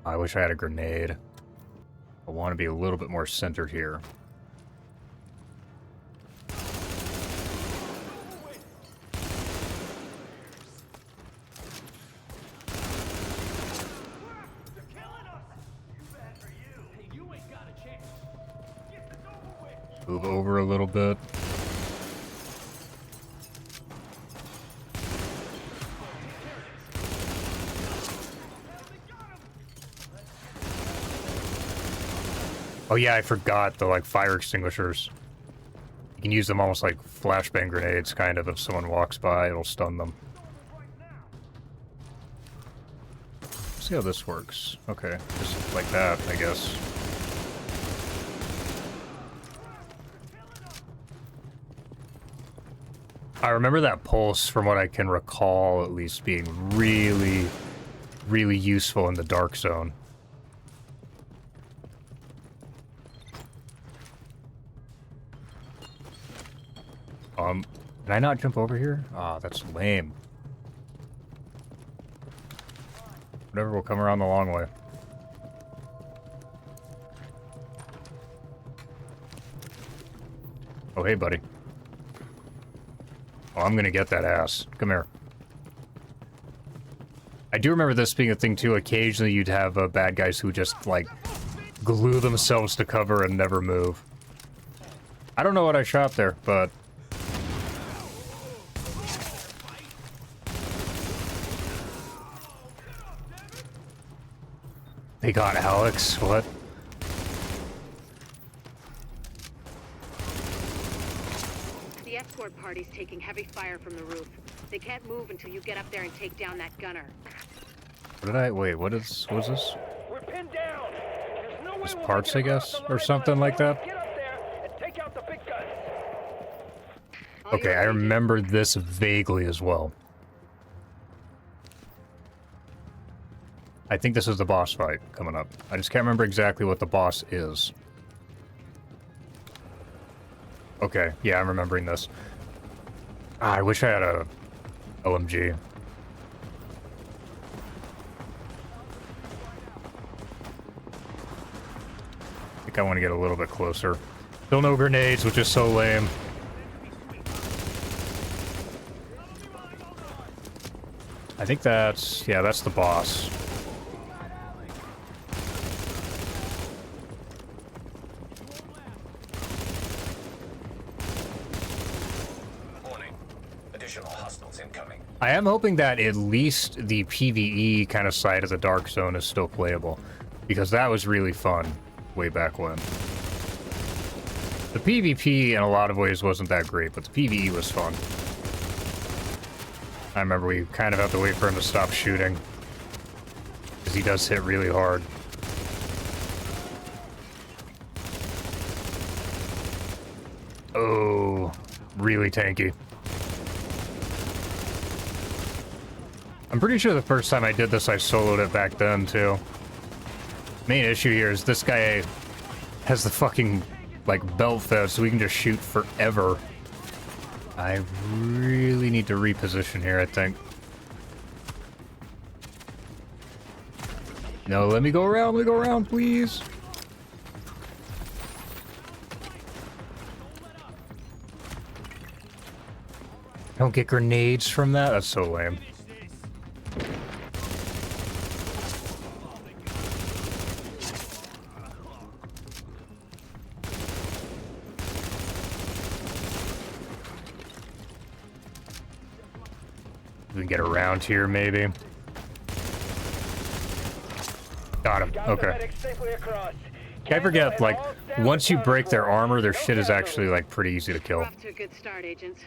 I wish I had a grenade. I want to be a little bit more centered here. Move over a little bit. Oh yeah, I forgot the like fire extinguishers. You can use them almost like flashbang grenades, kind of. If someone walks by, it'll stun them. Let's see how this works. Okay, just like that, I guess. I remember that pulse, from what I can recall, at least, being really, really useful in the dark zone. Can I not jump over here? Ah, that's lame. Whatever, we'll come around the long way. Oh, hey, buddy. Oh, I'm gonna get that ass. Come here. I do remember this being a thing, too. Occasionally, you'd have bad guys who just, like, glue themselves to cover and never move. I don't know what I shot there, but... They got Alex? What? The escort party's taking heavy fire from the roof. They can't move until you get up there and take down that gunner. What did I... Wait, what was this? We're pinned down. There's no way Just we'll parts, I make it across guess? the Or line something like that? Get up there and take out the big guns. Okay, I remember this vaguely as well. I think this is the boss fight coming up. I just can't remember exactly what the boss is. Okay, yeah, I'm remembering this. Ah, I wish I had a LMG. I think I want to get a little bit closer. Still no grenades, which is so lame. I think that's... yeah, that's the boss. I am hoping that at least the PvE kind of side of the Dark Zone is still playable, because that was really fun way back when. The PvP in a lot of ways wasn't that great, but the PvE was fun. I remember we kind of have to wait for him to stop shooting, because he does hit really hard. Oh, really tanky. I'm pretty sure the first time I did this, I soloed it back then, too. Main issue here is this guy has the fucking, like, belt fed, so we can just shoot forever. I really need to reposition here, I think. No, let me go around, please. I don't get grenades from that? That's so lame. We can get around here, maybe. Got him. Okay. I forget, like, once you break their armor, their shit is actually, like, pretty easy to kill. We're off to a good start, agents.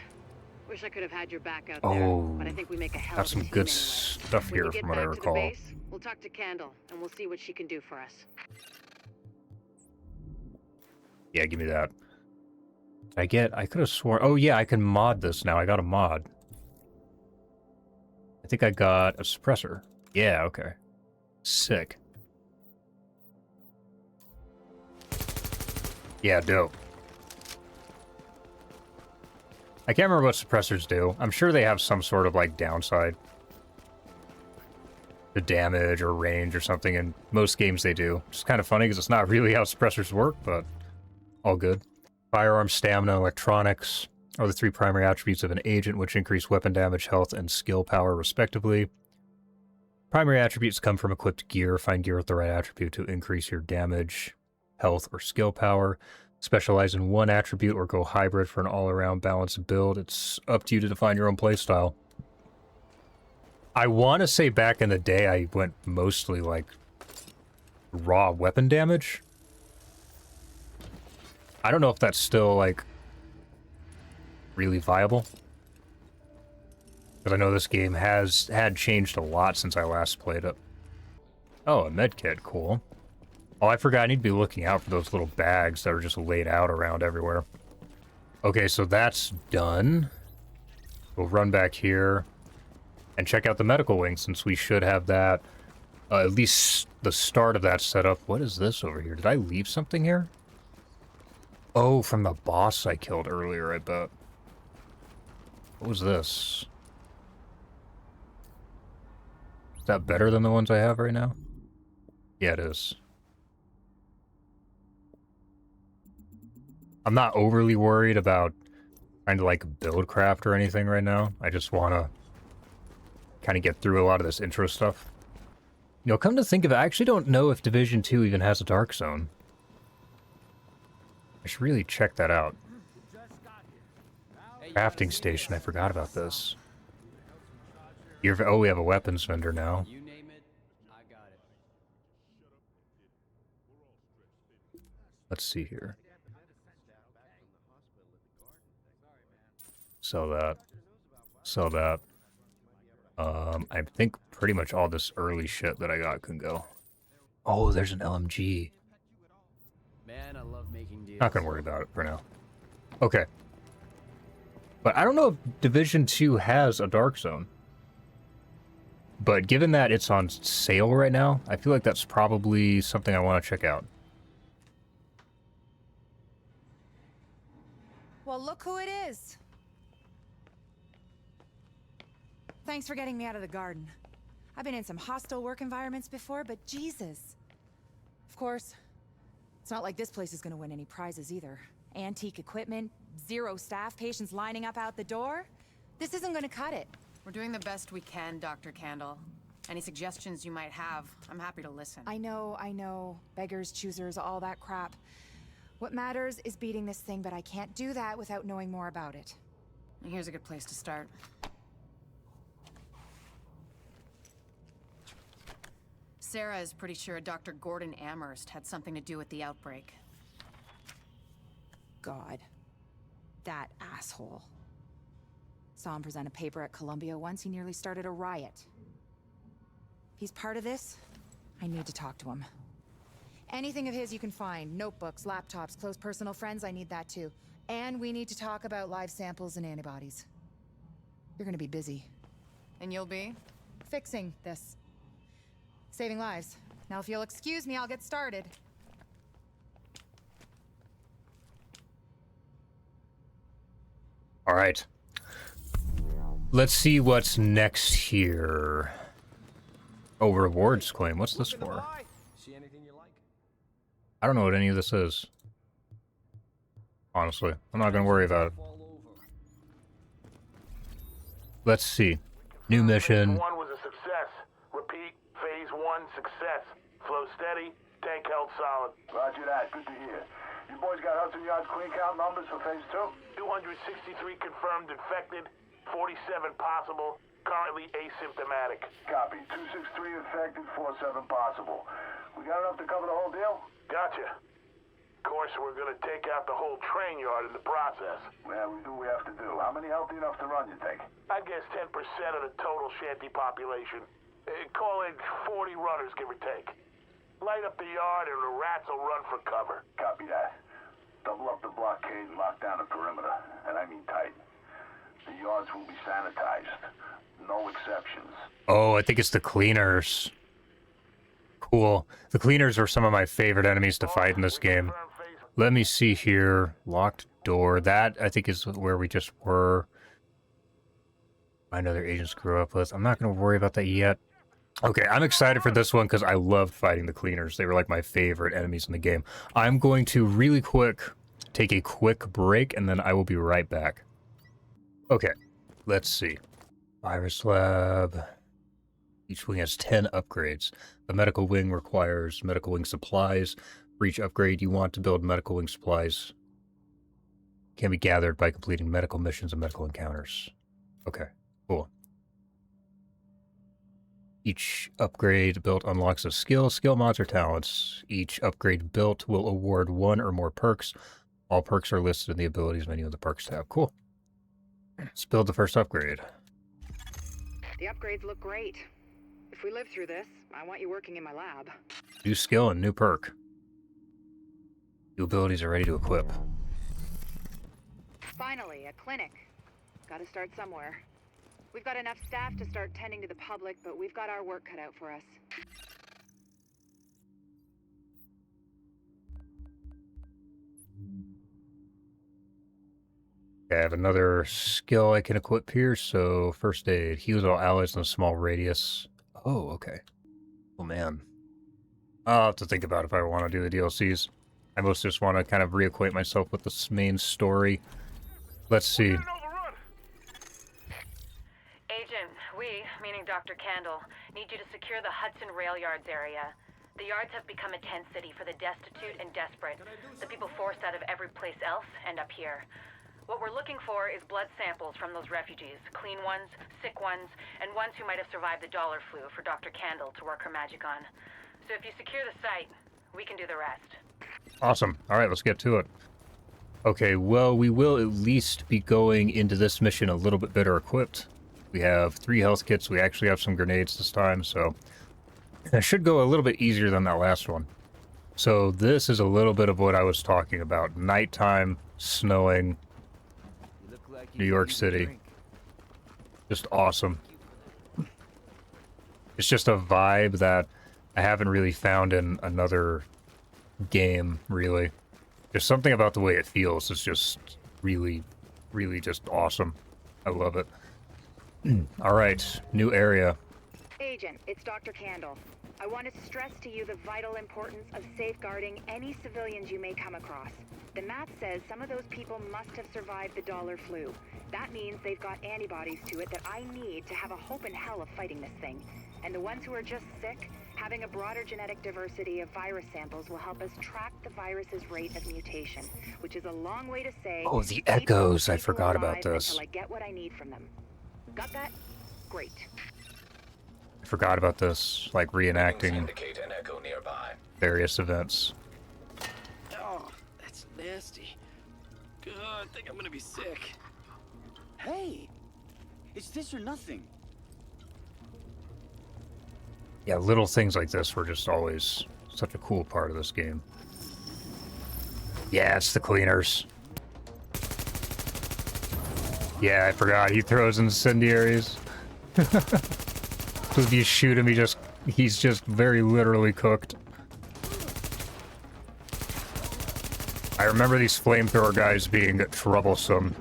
Wish I could have had your back out Oh, there, but I think we make a hell got of a some team good anyway. stuff When here you get from what I back to the recall. base, we'll talk to Candle, and we'll see what she can do for us. Yeah, give me that. I could have sworn, oh yeah, I can mod this now. I got a mod. I think I got a suppressor. Yeah, okay. Sick. Yeah, dope. I can't remember what suppressors do. I'm sure they have some sort of, like, downside. The damage or range or something. In most games they do. Which is kind of funny because it's not really how suppressors work, but all good. Firearm, stamina, electronics are the three primary attributes of an agent, which increase weapon damage, health, and skill power, respectively. Primary attributes come from equipped gear. Find gear with the right attribute to increase your damage, health, or skill power. Specialize in one attribute or go hybrid for an all-around balanced build. It's up to you to define your own playstyle. I want to say back in the day I went mostly like raw weapon damage. I don't know if that's still like really viable. Because I know this game had changed a lot since I last played it. Oh, a medkit, cool. Oh, I forgot, I need to be looking out for those little bags that are just laid out around everywhere. Okay, so that's done. We'll run back here and check out the medical wing, since we should have that, at least the start of that setup. What is this over here? Did I leave something here? Oh, from the boss I killed earlier, I bet. What was this? Is that better than the ones I have right now? Yeah, it is. I'm not overly worried about trying to, like, build craft or anything right now. I just want to kind of get through a lot of this intro stuff. You know, come to think of it, I actually don't know if Division 2 even has a dark zone. I should really check that out. Crafting station, I forgot about this. Oh, we have a weapons vendor now. Let's see here. Sell that. Sell that. I think pretty much all this early shit that I got can go. Oh, there's an LMG. Man, I love making deals. Not gonna worry about it for now. Okay. But I don't know if Division 2 has a dark zone. But given that it's on sale right now, I feel like that's probably something I want to check out. Well, look who it is. Thanks for getting me out of the garden. I've been in some hostile work environments before, but Jesus. Of course, it's not like this place is gonna win any prizes either. Antique equipment, 0 staff, patients lining up out the door. This isn't gonna cut it. We're doing the best we can, Dr. Candle. Any suggestions you might have, I'm happy to listen. I know. Beggars, choosers, all that crap. What matters is beating this thing, but I can't do that without knowing more about it. Here's a good place to start. Sarah is pretty sure Dr. Gordon Amherst had something to do with the outbreak. God. That asshole. Saw him present a paper at Columbia once. He nearly started a riot. He's part of this. I need to talk to him. Anything of his you can find. Notebooks, laptops, close personal friends, I need that too. And we need to talk about live samples and antibodies. You're gonna be busy. And you'll be? fixing this. Saving lives. Now, if you'll excuse me, I'll get started. All right. Let's see what's next here. Oh, rewards claim. What's this for? See anything you like? I don't know what any of this is. Honestly, I'm not gonna worry about it. Let's see. New mission. Phase 1 was a success. Repeat, phase 1 success. Flow steady, tank held solid. Roger that, good to hear. You boys got Hudson Yards clean count numbers for phase 2? 263 confirmed infected, 47 possible, currently asymptomatic. Copy. 263 infected, 47 possible. We got enough to cover the whole deal? Gotcha. Of course, we're gonna take out the whole train yard in the process. Well, we do what we have to do. How many healthy enough to run, you think? I guess 10% of the total shanty population. Call it 40 runners, give or take. Light up the yard and the rats will run for cover. Copy that. Double up the blockade and lock down the perimeter. And I mean tight. The yards will be sanitized. No exceptions. Oh, I think it's the cleaners. Cool. The cleaners are some of my favorite enemies to fight in this game. Let me see here. Locked door. That, I think, is where we just were. Find other agents to grow up with. I'm not going to worry about that yet. Okay, I'm excited for this one because I loved fighting the cleaners. They were like my favorite enemies in the game. I'm going to really quick take a quick break and then I will be right back. Okay, let's see. Virus lab. Each wing has 10 upgrades. The medical wing requires medical wing supplies. For each upgrade you want to build medical wing supplies can be gathered by completing medical missions and medical encounters. Okay, cool. Each upgrade built unlocks a skill, mods, or talents. Each upgrade built will award one or more perks. All perks are listed in the abilities menu of the perks tab. Cool. Let's build the first upgrade. The upgrades look great. If we live through this, I want you working in my lab. New skill and new perk. New abilities are ready to equip. Finally, a clinic. Gotta start somewhere. We've got enough staff to start tending to the public, but we've got our work cut out for us. I have another skill I can equip here, so first aid. Heals all allies in a small radius. Oh, okay. Oh, man. I'll have to think about if I want to do the DLCs. I mostly just want to kind of reacquaint myself with this main story. Let's see. Agent, we, meaning Dr. Candle, need you to secure the Hudson Rail Yards area. The yards have become a tent city for the destitute and desperate. The people forced out of every place else end up here. What we're looking for is blood samples from those refugees, clean ones, sick ones, and ones who might have survived the dollar flu for Dr. Candle to work her magic on. So if you secure the site, we can do the rest. Awesome. All right, let's get to it. Okay, well, we will at least be going into this mission a little bit better equipped. We have 3 health kits. We actually have some grenades this time, so it should go a little bit easier than that last one. So this is a little bit of what I was talking about. Nighttime, snowing, New York City. Just awesome. It's just a vibe that I haven't really found in another game, really. There's something about the way it feels. It's just really, really just awesome. I love it. All right, new area. Agent, it's Dr. Candle. I want to stress to you the vital importance of safeguarding any civilians you may come across. The math says some of those people must have survived the dollar flu. That means they've got antibodies to it that I need to have a hope in hell of fighting this thing. And the ones who are just sick, having a broader genetic diversity of virus samples will help us track the virus's rate of mutation, which is a long way to say... Oh, the echoes. I forgot about this. Until I get what I need from them. Got that? Great. I forgot about this, like reenacting Indicate an echo nearby. various events. Oh, that's nasty. God, I think I'm gonna be sick. Hey! It's this or nothing. Yeah, little things like this were just always such a cool part of this game. Yeah, it's the cleaners. Yeah, I forgot. He throws incendiaries. if you shoot him, he's just very literally cooked. I remember these flamethrower guys being troublesome.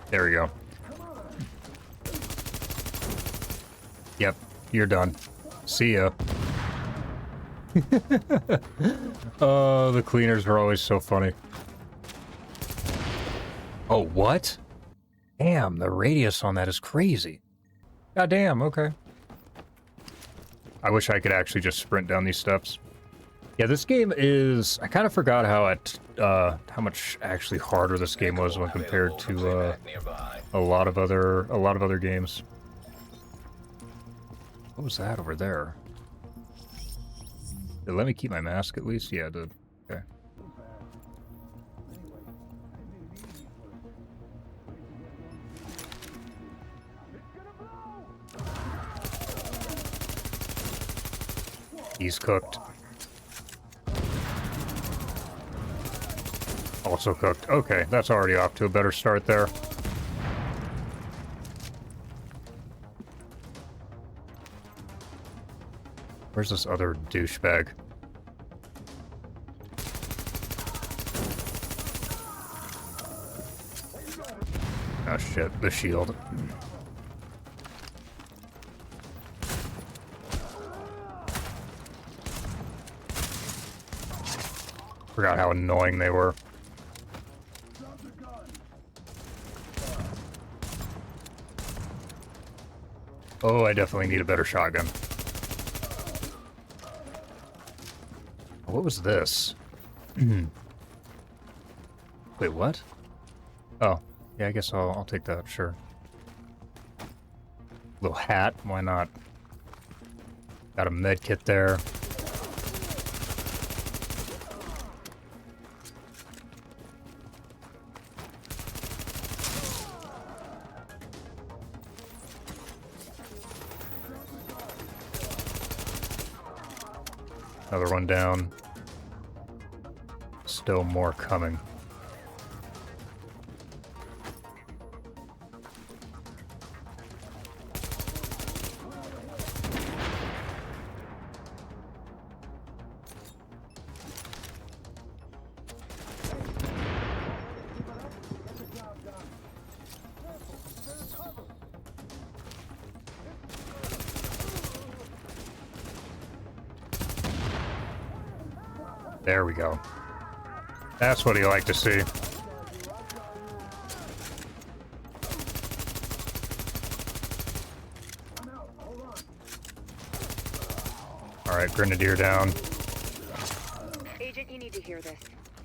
There we go. Yep, you're done. See ya. Oh, the cleaners are always so funny. Oh, what? Damn, the radius on that is crazy. God damn, okay. I wish I could actually just sprint down these steps. Yeah, this game is... I kind of forgot how much actually harder this game was when compared to a lot of other games. What was that over there? Did it let me keep my mask at least? Yeah, it did. Okay. He's cooked. Also cooked. Okay, that's already off to a better start there. Where's this other douchebag? Oh shit, the shield. Forgot how annoying they were. Oh, I definitely need a better shotgun. What was this? Wait, what? Oh, yeah, I guess I'll take that, sure. Little hat, why not? Got a med kit there. Another one down. Still more coming. There we go. That's what you like to see. Alright, Grenadier down. Agent, you need to hear this.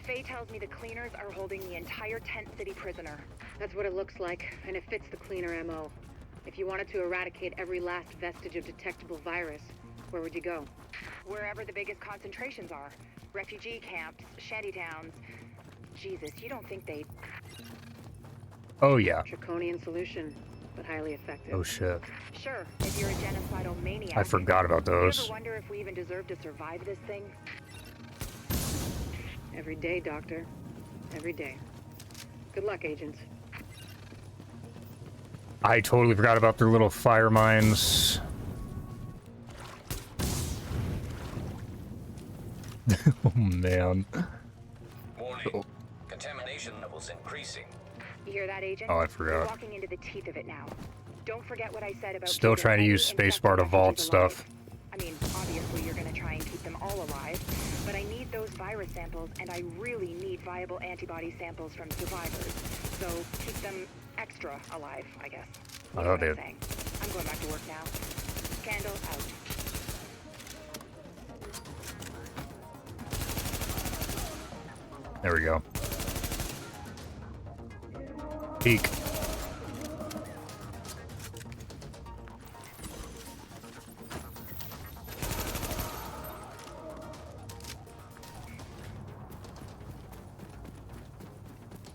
Faye tells me the cleaners are holding the entire Tent City prisoner. That's what it looks like, and it fits the cleaner MO. If you wanted to eradicate every last vestige of detectable virus, where would you go? Wherever the biggest concentrations are. Refugee camps, shantytowns. Jesus, you don't think they'd... Oh yeah. Draconian solution, but highly effective. Oh shit. Sure, if you're a genocidal maniac. I forgot about You ever those. wonder if we even deserve to survive this thing? Every day, Doctor. Every day. Good luck, agents. I totally forgot about their little fire mines. Oh man. Warning. Contamination levels increasing. You hear that, Agent? Oh, I forgot. We're walking into the teeth of it now. Don't forget what I said about... Still keeping trying to any use spacebar to infected vault refugees alive. stuff. I mean, obviously you're gonna try and keep them all alive, but I need those virus samples, and I really need viable antibody samples from survivors. So keep them extra alive, I guess. You know what I'm saying. I'm going back to work now. Candle out. There we go. Peek.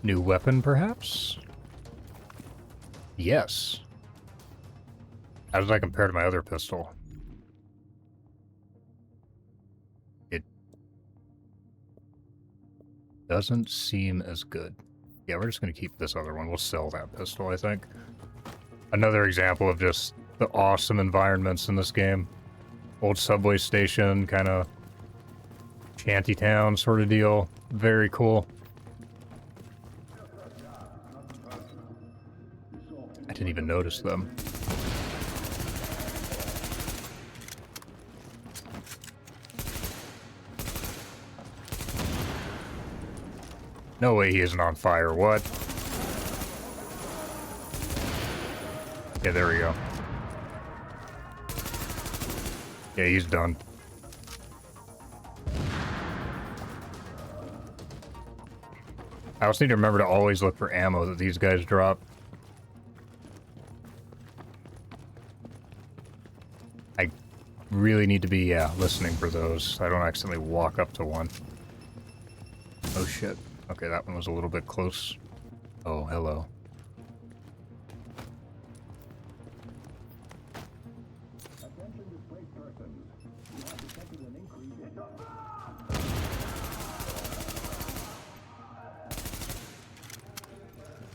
New weapon, perhaps? Yes. How does that compare to my other pistol? Doesn't seem as good. Yeah, we're just going to keep this other one. We'll sell that pistol, I think. Another example of just the awesome environments in this game. Old subway station, kind of shantytown sort of deal. Very cool. I didn't even notice them. No way he isn't on fire, what? Yeah, there we go. Yeah, he's done. I also need to remember to always look for ammo that these guys drop. I really need to be, yeah, listening for those so I don't accidentally walk up to one. Oh shit. Okay, that one was a little bit close. Oh, hello.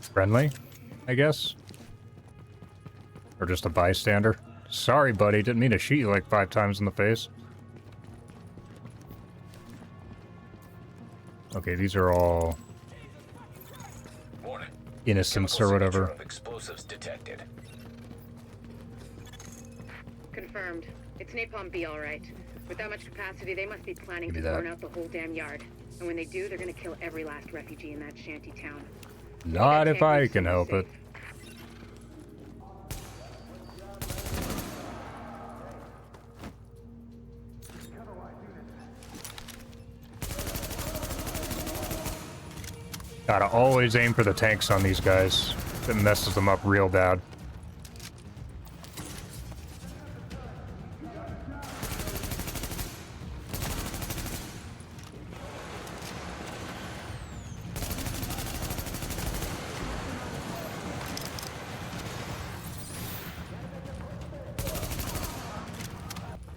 Friendly, I guess? Or just a bystander? Sorry, buddy, didn't mean to shoot you like 5 times in the face. Okay, these are all innocents or whatever. Of explosives detected. Confirmed. It's Napalm B, all right. With that much capacity, they must be planning to Give me that. burn out the whole damn yard. And when they do, they're gonna kill every last refugee in that shanty town. Not if I can help it. Gotta always aim for the tanks on these guys. It messes them up real bad.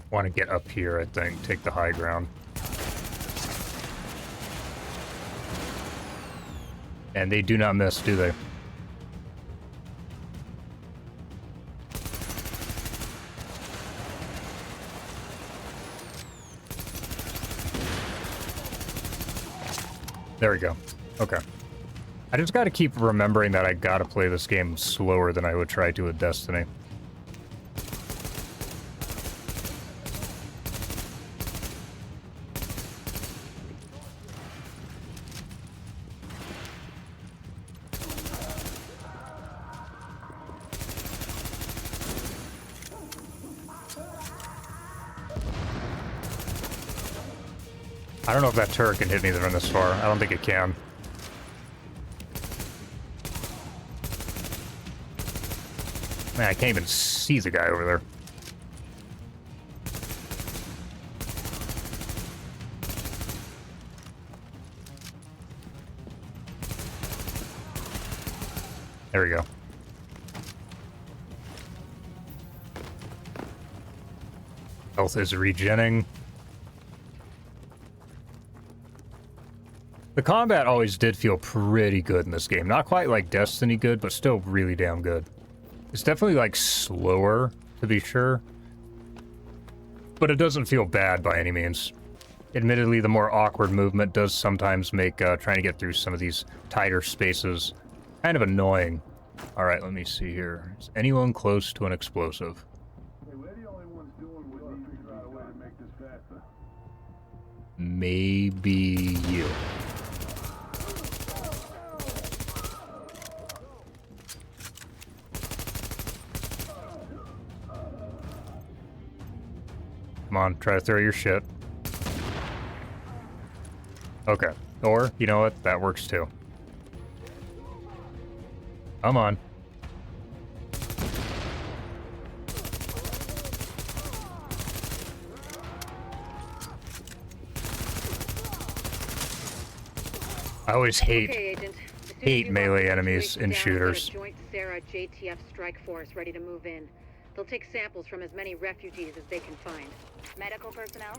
Want to get up here, I think. Take the high ground. And they do not miss, do they? There we go. Okay. I just gotta keep remembering that I gotta play this game slower than I would try to with Destiny. I don't know if that turret can hit me from this far. I don't think it can. Man, I can't even see the guy over there. There we go. Health is regenning. The combat always did feel pretty good in this game. Not quite like Destiny good, but still really damn good. It's definitely like slower, to be sure. But it doesn't feel bad by any means. Admittedly, the more awkward movement does sometimes make trying to get through some of these tighter spaces kind of annoying. Alright, let me see here. Is anyone close to an explosive? Maybe you. Come on, try to throw your shit. Okay. Or, you know what? That works too. Come on. I always hate melee enemies in shooters. Joint Sarah JTF strike force ready to move in. They'll take samples from as many refugees as they can find. Medical personnel?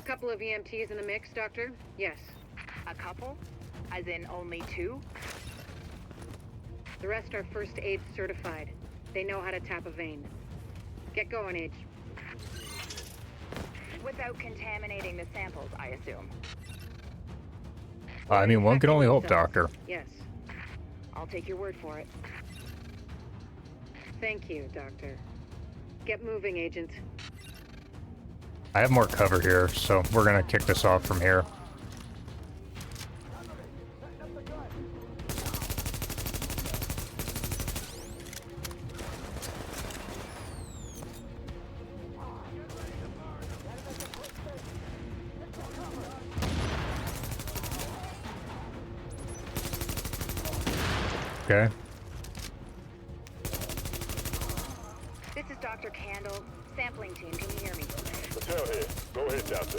A couple of EMTs in the mix, Doctor? Yes. A couple? As in only 2? The rest are first aid certified. They know how to tap a vein. Get going, Age. Without contaminating the samples, I assume. I mean, one can only hope, Doctor. Yes. I'll take your word for it. Thank you, Doctor. Get moving, Agent. I have more cover here, so we're gonna kick this off from here. Okay. This is Dr. Candle. Sampling team, can you hear me? Patel here. Go ahead, Doctor.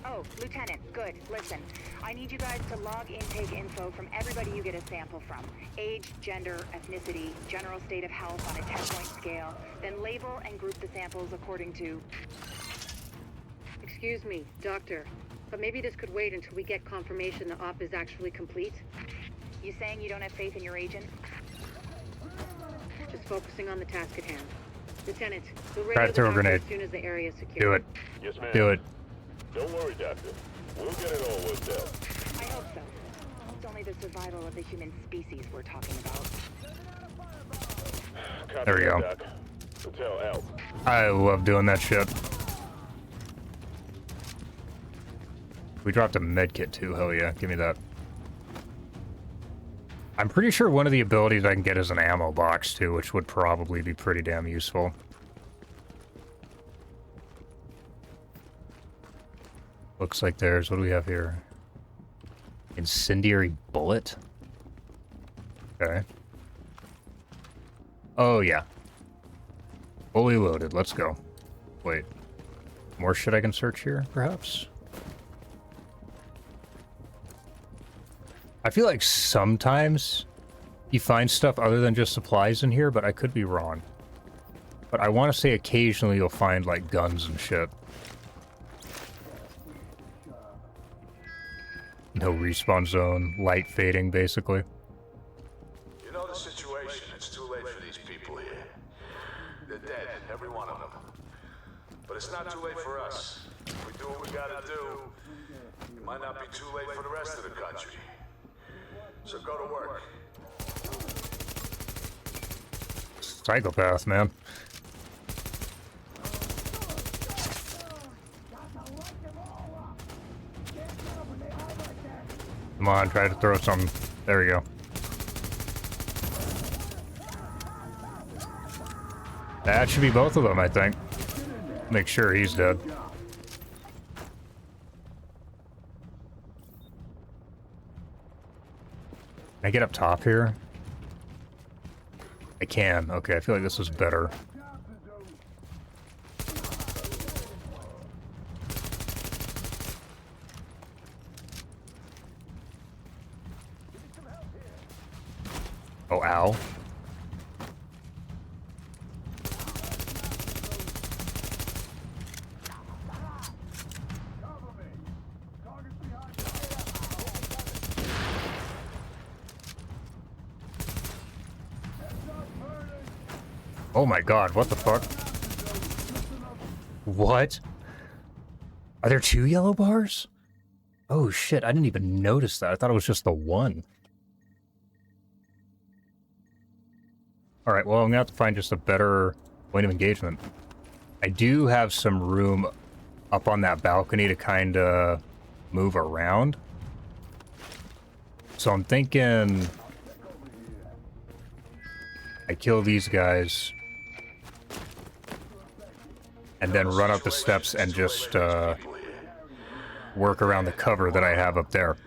Oh, Lieutenant, good. Listen, I need you guys to log intake info from everybody you get a sample from. Age, gender, ethnicity, general state of health on a 10-point scale. Then label and group the samples according to... Excuse me, Doctor, but maybe this could wait until we get confirmation the op is actually complete? You saying you don't have faith in your agent? Just focusing on the task at hand. Lieutenant, we'll Try radio to throw a the doctor grenade. as soon as the area is secure. Do it. Yes, ma'am. Do it. Don't worry, Doctor. We'll get it all worked out. I hope so. It's only the survival of the human species we're talking about. Copy There we go. that, Doc. Patel out. I love doing that shit. We dropped a medkit too, hell yeah, give me that. I'm pretty sure one of the abilities I can get is an ammo box too, which would probably be pretty damn useful. Looks like there's, what do we have here? Incendiary bullet? Okay. Oh yeah. Fully loaded, let's go. Wait. More shit I can search here, perhaps? I feel like sometimes you find stuff other than just supplies in here, but I could be wrong. But I want to say occasionally you'll find, like, guns and shit. No respawn zone, light fading, basically. You know the situation. It's too late for these people here. They're dead, every one of them. But it's not too late for us. If we do what we gotta do, it might not be too late for the rest of the country. So go to work. Psychopath, man. Come on, try to throw some. There we go. That should be both of them, I think. Make sure he's dead. Can I get up top here? I can. Okay, I feel like this is better. Oh, ow. Oh my god, what the fuck? What? Are there 2 yellow bars? Oh shit, I didn't even notice that. I thought it was just the one. Alright, well, I'm gonna have to find just a better point of engagement. I do have some room up on that balcony to kind of move around. So I'm thinking I kill these guys and then run up the steps and just work around the cover that I have up there.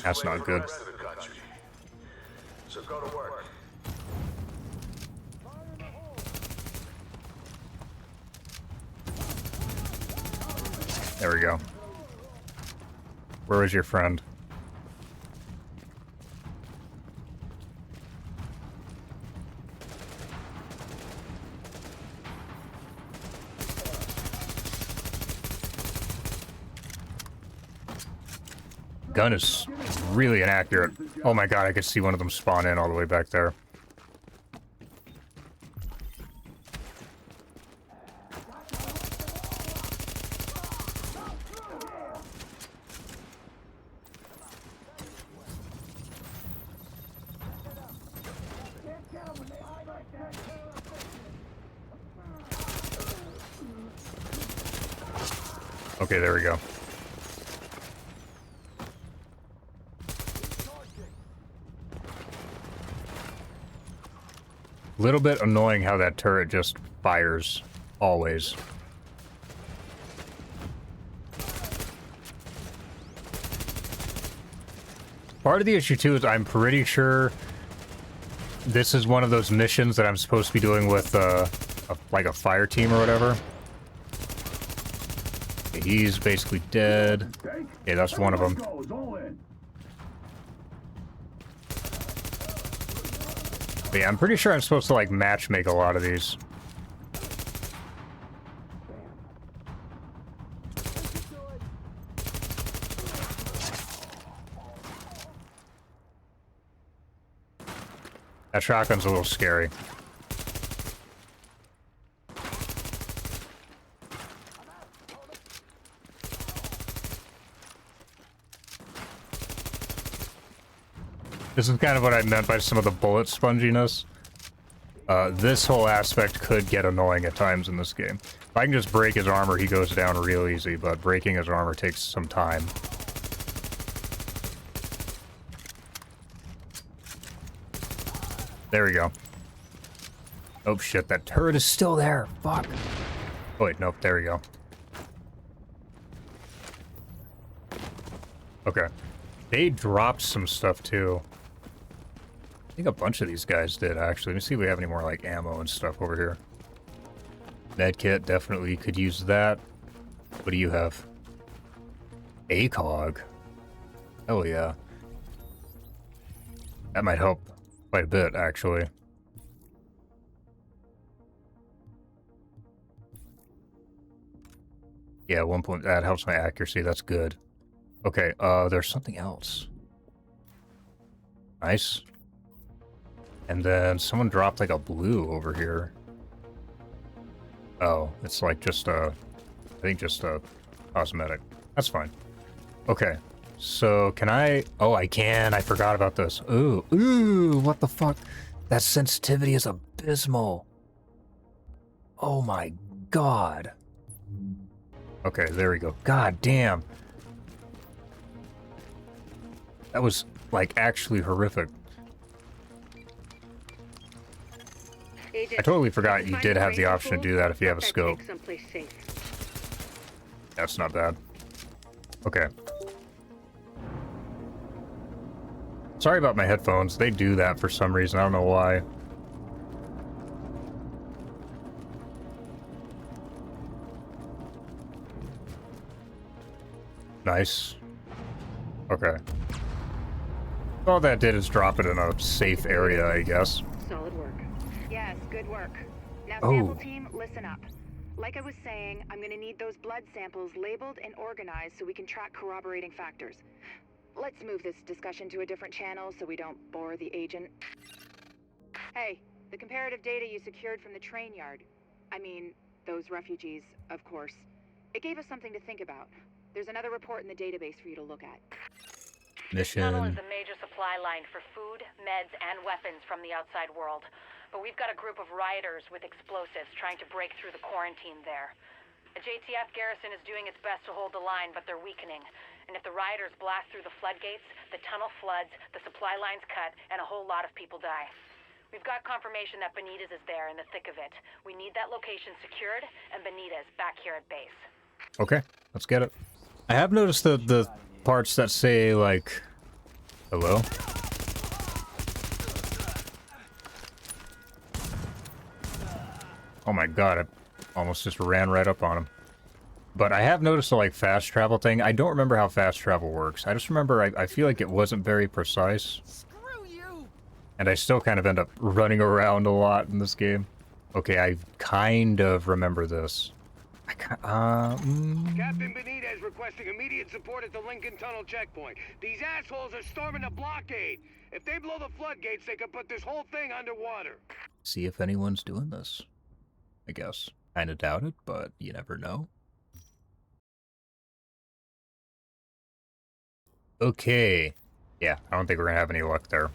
That's not good. So go to work. There we go. Where was your friend? Gun is really inaccurate. Oh my god, I could see one of them spawn in all the way back there. Okay, there we go. Little bit annoying how that turret just fires, always. Part of the issue too is I'm pretty sure this is one of those missions that I'm supposed to be doing with like a fire team or whatever. Okay, he's basically dead. Okay, that's one of them. But yeah, I'm pretty sure I'm supposed to like match make a lot of these. That shotgun's a little scary. This is kind of what I meant by some of the bullet sponginess. This whole aspect could get annoying at times in this game. If I can just break his armor, he goes down real easy, but breaking his armor takes some time. There we go. Oh shit, that turret is still there. Fuck. Oh wait, nope, there we go. Okay. They dropped some stuff too. I think a bunch of these guys did, actually. Let me see if we have any more, like, ammo and stuff over here. Medkit, definitely could use that. What do you have? ACOG. Hell yeah. That might help quite a bit, actually. Yeah, 1 point. That helps my accuracy. That's good. Okay, there's something else. Nice. And then someone dropped like a blue over here. Oh, it's like just I think just a cosmetic. That's fine. Okay, so can I? Oh, I can. I forgot about this. Ooh, what the fuck? That sensitivity is abysmal. Oh my god. Okay, there we go. God damn. That was like actually horrific. I totally forgot you did have the option to do that if you have a scope. That's not bad. Okay. Sorry about my headphones. They do that for some reason. I don't know why. Nice. Okay. All that did is drop it in a safe area, I guess. Solid work. Yes, good work. Now, Oh. sample team, listen up. Like I was saying, I'm gonna need those blood samples labeled and organized so we can track corroborating factors. Let's move this discussion to a different channel so we don't bore the agent. Hey, the comparative data you secured from the train yard. I mean, those refugees, of course. It gave us something to think about. There's another report in the database for you to look at. Tunnel is Mission. a major supply line for food, meds, and weapons from the outside world. But we've got a group of rioters with explosives trying to break through the quarantine there. The JTF garrison is doing its best to hold the line, but they're weakening. And if the rioters blast through the floodgates, the tunnel floods, the supply lines cut, and a whole lot of people die. We've got confirmation that Benitez is there in the thick of it. We need that location secured, and Benitez back here at base. Okay, let's get it. I have noticed the parts that say, like, hello? Oh my god, I almost just ran right up on him. But I have noticed the, like, fast travel thing. I don't remember how fast travel works. I just remember I feel like it wasn't very precise. Screw you! And I still kind of end up running around a lot in this game. Okay, I kind of remember this. Captain Benitez requesting immediate support at the Lincoln Tunnel checkpoint. These assholes are storming the blockade. If they blow the floodgates, they could put this whole thing underwater. See if anyone's doing this. I guess. Kinda doubt it, but you never know. Okay. Yeah, I don't think we're gonna have any luck there.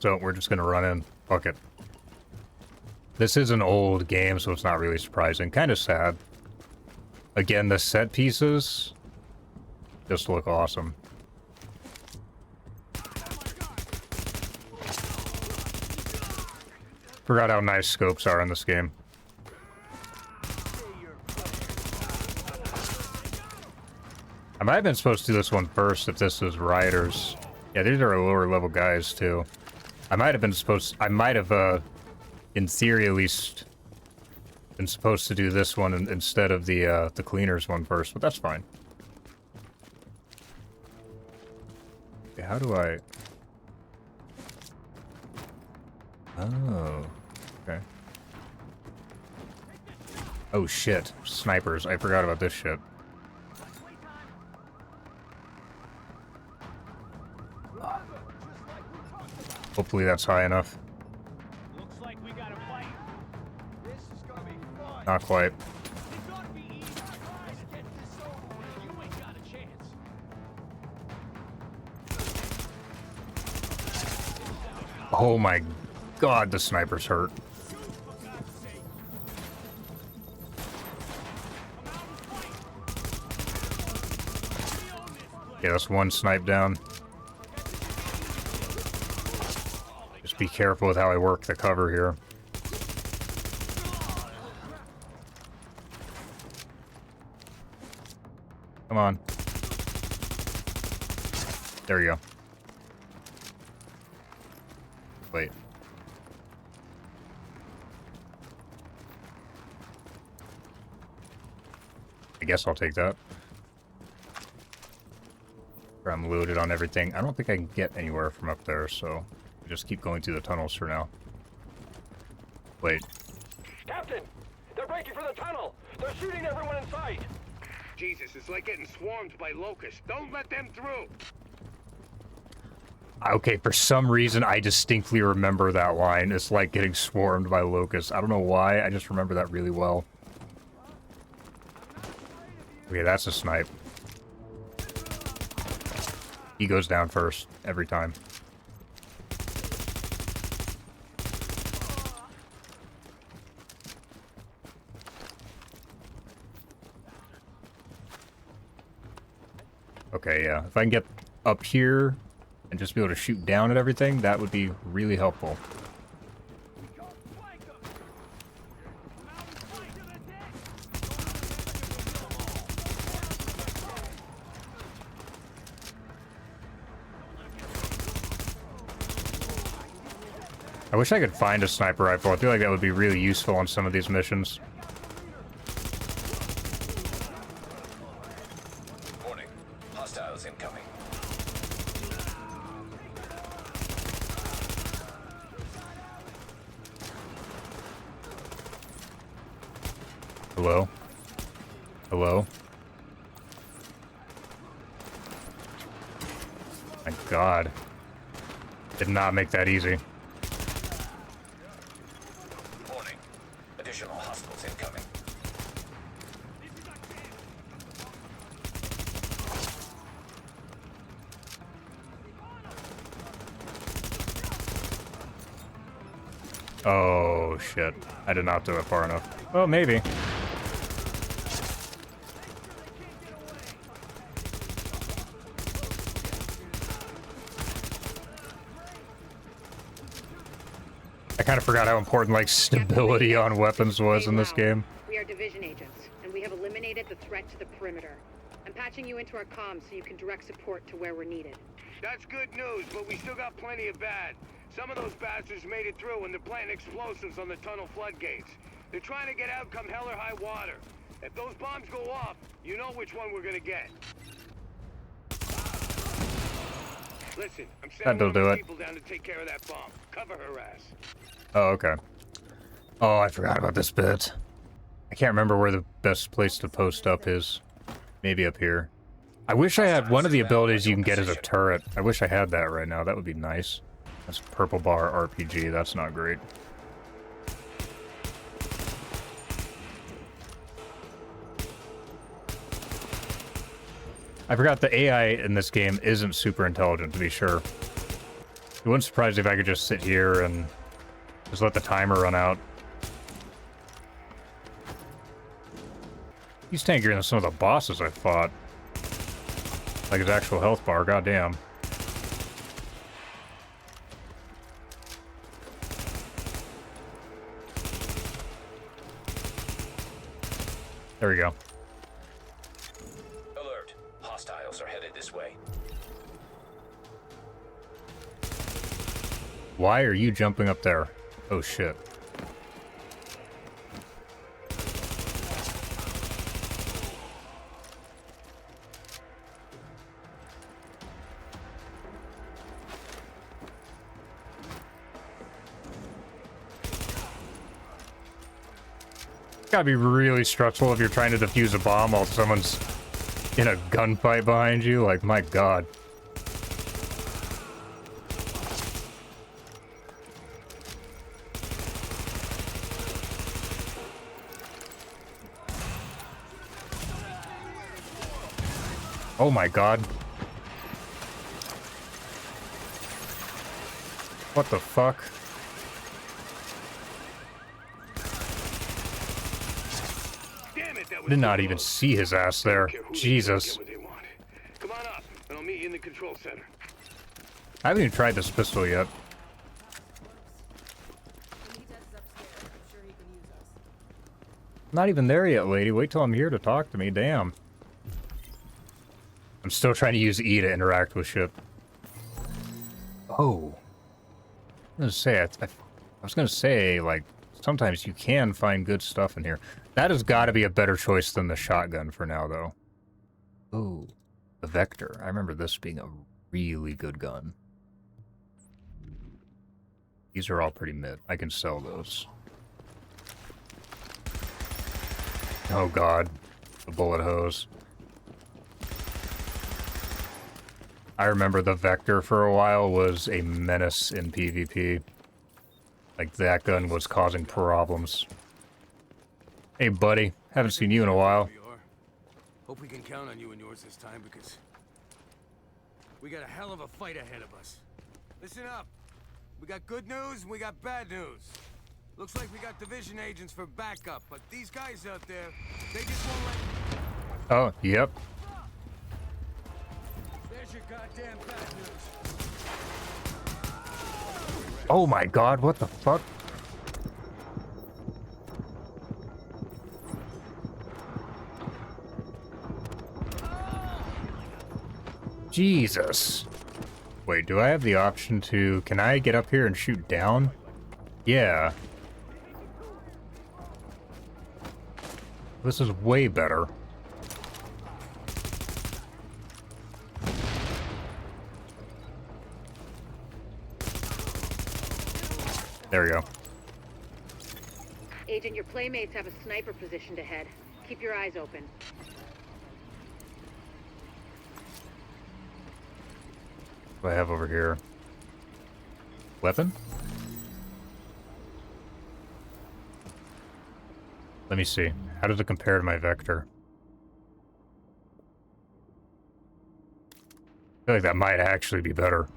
So we're just gonna run in. Fuck it. This is an old game, so it's not really surprising. Kinda sad. Again, the set pieces just look awesome. Forgot how nice scopes are in this game. I might have been supposed to do this one first if this is Riders. Yeah, these are lower level guys too. I might have in theory at least been supposed to do this one instead of the cleaners one first, but that's fine. Okay, how do I... Oh, okay. Oh shit, snipers. I forgot about this shit. Hopefully that's high enough. Not quite. Oh my god, the sniper's hurt. Yeah, that's one snipe down. Just be careful with how I work the cover here. Come on. There you go. Wait. I guess I'll take that. I'm loaded on everything. I don't think I can get anywhere from up there, so I'll just keep going through the tunnels for now. Wait. Captain! They're breaking for the tunnel! They're shooting everyone in sight! Jesus, it's like getting swarmed by locusts. Don't let them through! Okay, for some reason, I distinctly remember that line. It's like getting swarmed by locusts. I don't know why, I just remember that really well. Okay, that's a snipe. He goes down first, every time. Okay, yeah. If I can get up here and just be able to shoot down at everything, that would be really helpful. I wish I could find a sniper rifle. I feel like that would be really useful on some of these missions. Warning. Hostiles incoming. Hello? Hello? My god. Did not make that easy. Warning. Additional hostiles incoming. Oh, shit. I did not do it far enough. Well, maybe. I kind of forgot how important, like, stability on weapons was in this game. We are division agents, and we have eliminated the threat to the perimeter. I'm patching you into our comms so you can direct support to where we're needed. That's good news, but we still got plenty of bad. Some of those bastards made it through and they're planting explosives on the tunnel floodgates. They're trying to get out come hell or high water. If those bombs go off, you know which one we're gonna get. Listen, I'm sending one of my people down to take care of that bomb. Cover her ass. Oh, okay. Oh, I forgot about this bit. I can't remember where the best place to post up is. Maybe up here. I wish I had one of the abilities you can get as a turret. I wish I had that right now. That would be nice. That's purple bar RPG. That's not great. I forgot the AI in this game isn't super intelligent, to be sure. It wouldn't surprise me if I could just sit here and just let the timer run out. He's tankier than some of the bosses I fought. Like his actual health bar, goddamn. There we go. Alert. Hostiles are headed this way. Why are you jumping up there? Oh shit. Gotta be really stressful if you're trying to defuse a bomb while someone's in a gunfight behind you. Like, my god. Oh my god. What the fuck? Did not even see his ass there. Jesus. Come on up, and I'll meet you in the control center. I haven't even tried this pistol yet. Not even there yet, lady. Wait till I'm here to talk to me. Damn. I'm still trying to use E to interact with shit. Oh. I was gonna say, like, sometimes you can find good stuff in here. That has got to be a better choice than the shotgun for now, though. Ooh, the Vector. I remember this being a really good gun. These are all pretty mid. I can sell those. Oh god, the bullet hose. I remember the Vector for a while was a menace in PvP. Like, that gun was causing problems. Hey, buddy. Haven't seen you in a while. Hope we can count on you and yours this time, because we got a hell of a fight ahead of us. Listen up. We got good news and we got bad news. Looks like we got division agents for backup, but these guys out there, they just won't let... Oh, yep. There's your goddamn bad news. Oh my god, what the fuck? Jesus. Wait, do I have the option to... Can I get up here and shoot down? Yeah. This is way better. There we go. Agent, your playmates have a sniper positioned ahead. Keep your eyes open. What do I have over here? Weapon? Let me see. How does it compare to my Vector? I feel like that might actually be better.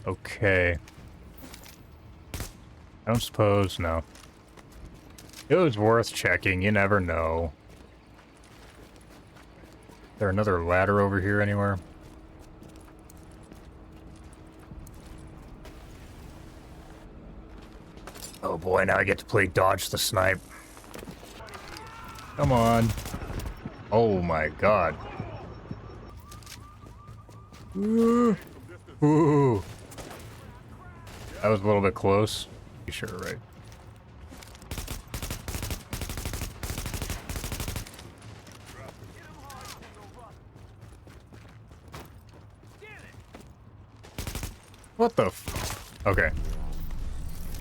Okay. I don't suppose, no. It was worth checking, you never know. Is there another ladder over here anywhere? Oh boy, now I get to play dodge the snipe. Come on. Oh my god. Ooh. Ooh. That was a little bit close. You sure, right? What the f... Okay.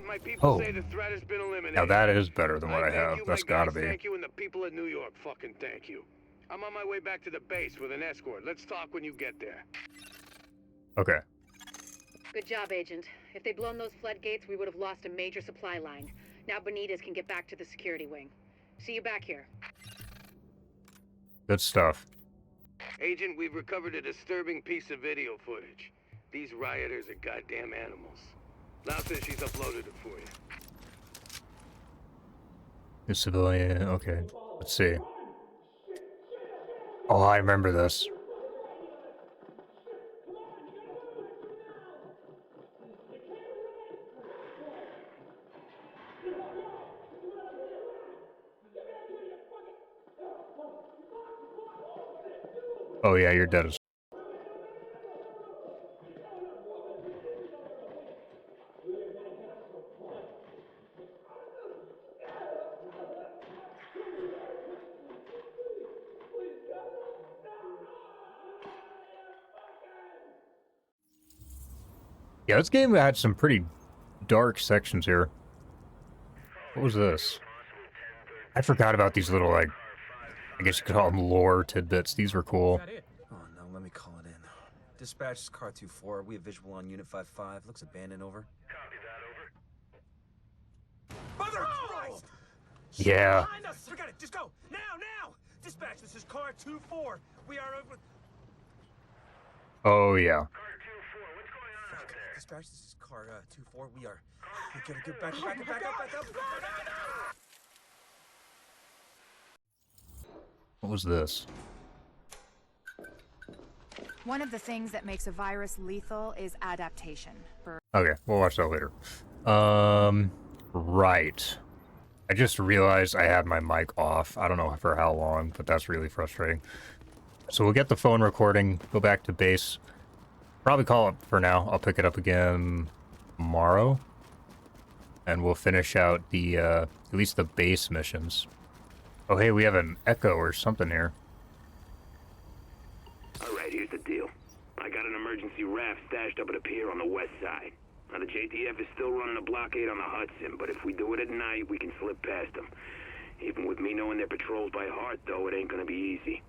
My people Oh. say the threat has been eliminated. Now that is better than what I thank have. you, That's my gotta guys, be. Thank you, and the people of New York fucking thank you. I'm on my way back to the base with an escort. Let's talk when you get there. Okay. Good job, Agent. If they'd blown those floodgates, we would have lost a major supply line. Now Benitez can get back to the security wing. See you back here. Good stuff. Agent, we've recovered a disturbing piece of video footage. These rioters are goddamn animals. Now says she's uploaded it for you. The civilian, okay. Let's see. Oh, I remember this. Oh yeah, you're dead as... Yeah, this game had some pretty dark sections here. What was this? I forgot about these little, like, I guess you could call them lore tidbits. These were cool. Oh no, let me call it in. Dispatch is car 2-4. We have visual on unit 5-5. Looks abandoned, over. Mother Christ! Yeah. Behind us! Forget it! Just go! Now! Now! Dispatch, this is car 2-4. We are over... Oh yeah. Dispatch, this is car 2-4. We are... We gotta get back up. What was this? One of the things that makes a virus lethal is adaptation. Okay, we'll watch that later. Right. I just realized I had my mic off. I don't know for how long, but that's really frustrating. So we'll get the phone recording, go back to base. Probably call it for now. I'll pick it up again tomorrow. And we'll finish out the, at least the base missions. Oh, hey, we have an echo or something here. Alright, here's the deal. I got an emergency raft stashed up at a pier on the west side. Now, the JTF is still running a blockade on the Hudson, but if we do it at night, we can slip past them. Even with me knowing their patrols by heart, though, it ain't gonna be easy.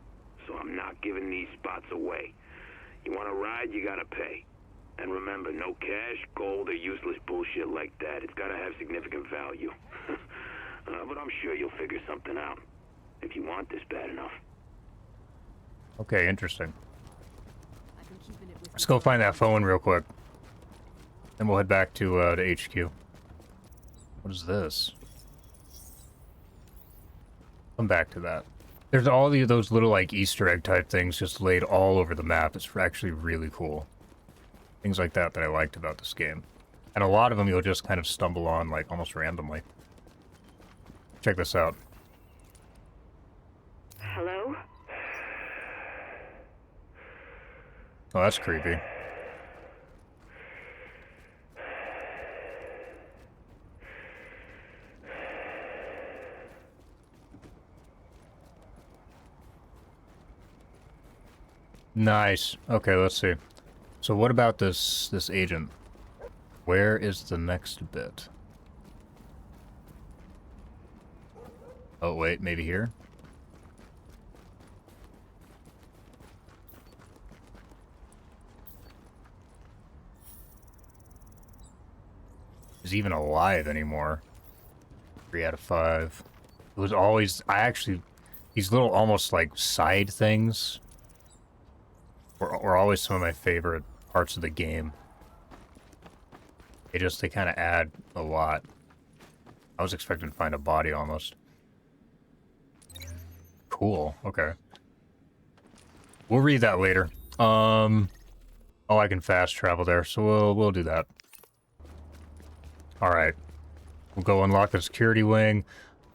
So I'm not giving these spots away. You wanna ride, you gotta pay. And remember, no cash, gold, or useless bullshit like that. It's gotta have significant value. But I'm sure you'll figure something out. If you want this bad enough. Okay, interesting. Let's go find that phone real quick. Then we'll head back to HQ. What is this? Come back to that. There's all those little, like, Easter egg type things just laid all over the map. It's actually really cool. Things like that I liked about this game. And a lot of them you'll just kind of stumble on, like, almost randomly. Check this out. Hello? Oh, that's creepy. Nice. Okay, let's see. So what about this agent? Where is the next bit? Oh, wait, maybe here? Is even alive anymore. 3 out of 5. It was always... these little almost like side things were always some of my favorite parts of the game. They kind of add a lot. I was expecting to find a body almost. Cool, okay. We'll read that later. Oh, I can fast travel there, so we'll do that. Alright. We'll go unlock the security wing.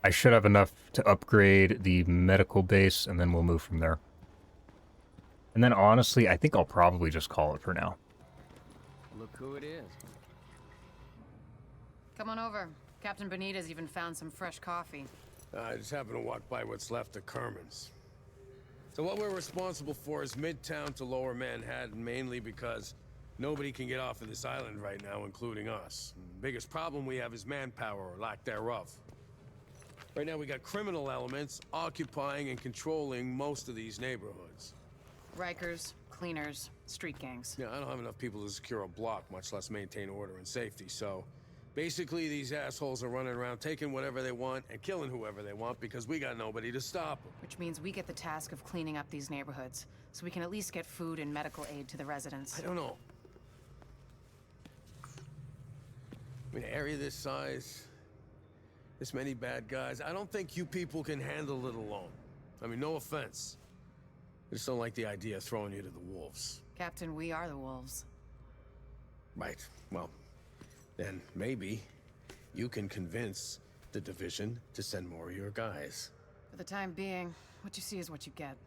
I should have enough to upgrade the medical base, and then we'll move from there. And then honestly, I think I'll probably just call it for now. Look who it is. Come on over. Captain Benitez even found some fresh coffee. I just happened to walk by what's left of Kerman's. So what we're responsible for is Midtown to Lower Manhattan, mainly because nobody can get off of this island right now, including us. The biggest problem we have is manpower, or lack thereof. Right now we got criminal elements occupying and controlling most of these neighborhoods. Rikers, cleaners, street gangs. Yeah, I don't have enough people to secure a block, much less maintain order and safety, so... Basically, these assholes are running around taking whatever they want and killing whoever they want because we got nobody to stop them. Which means we get the task of cleaning up these neighborhoods, so we can at least get food and medical aid to the residents. I don't know. I mean, an area this size, this many bad guys, I don't think you people can handle it alone. I mean, no offense. I just don't like the idea of throwing you to the wolves. Captain, we are the wolves. Right. Well, then maybe you can convince the division to send more of your guys. For the time being, what you see is what you get.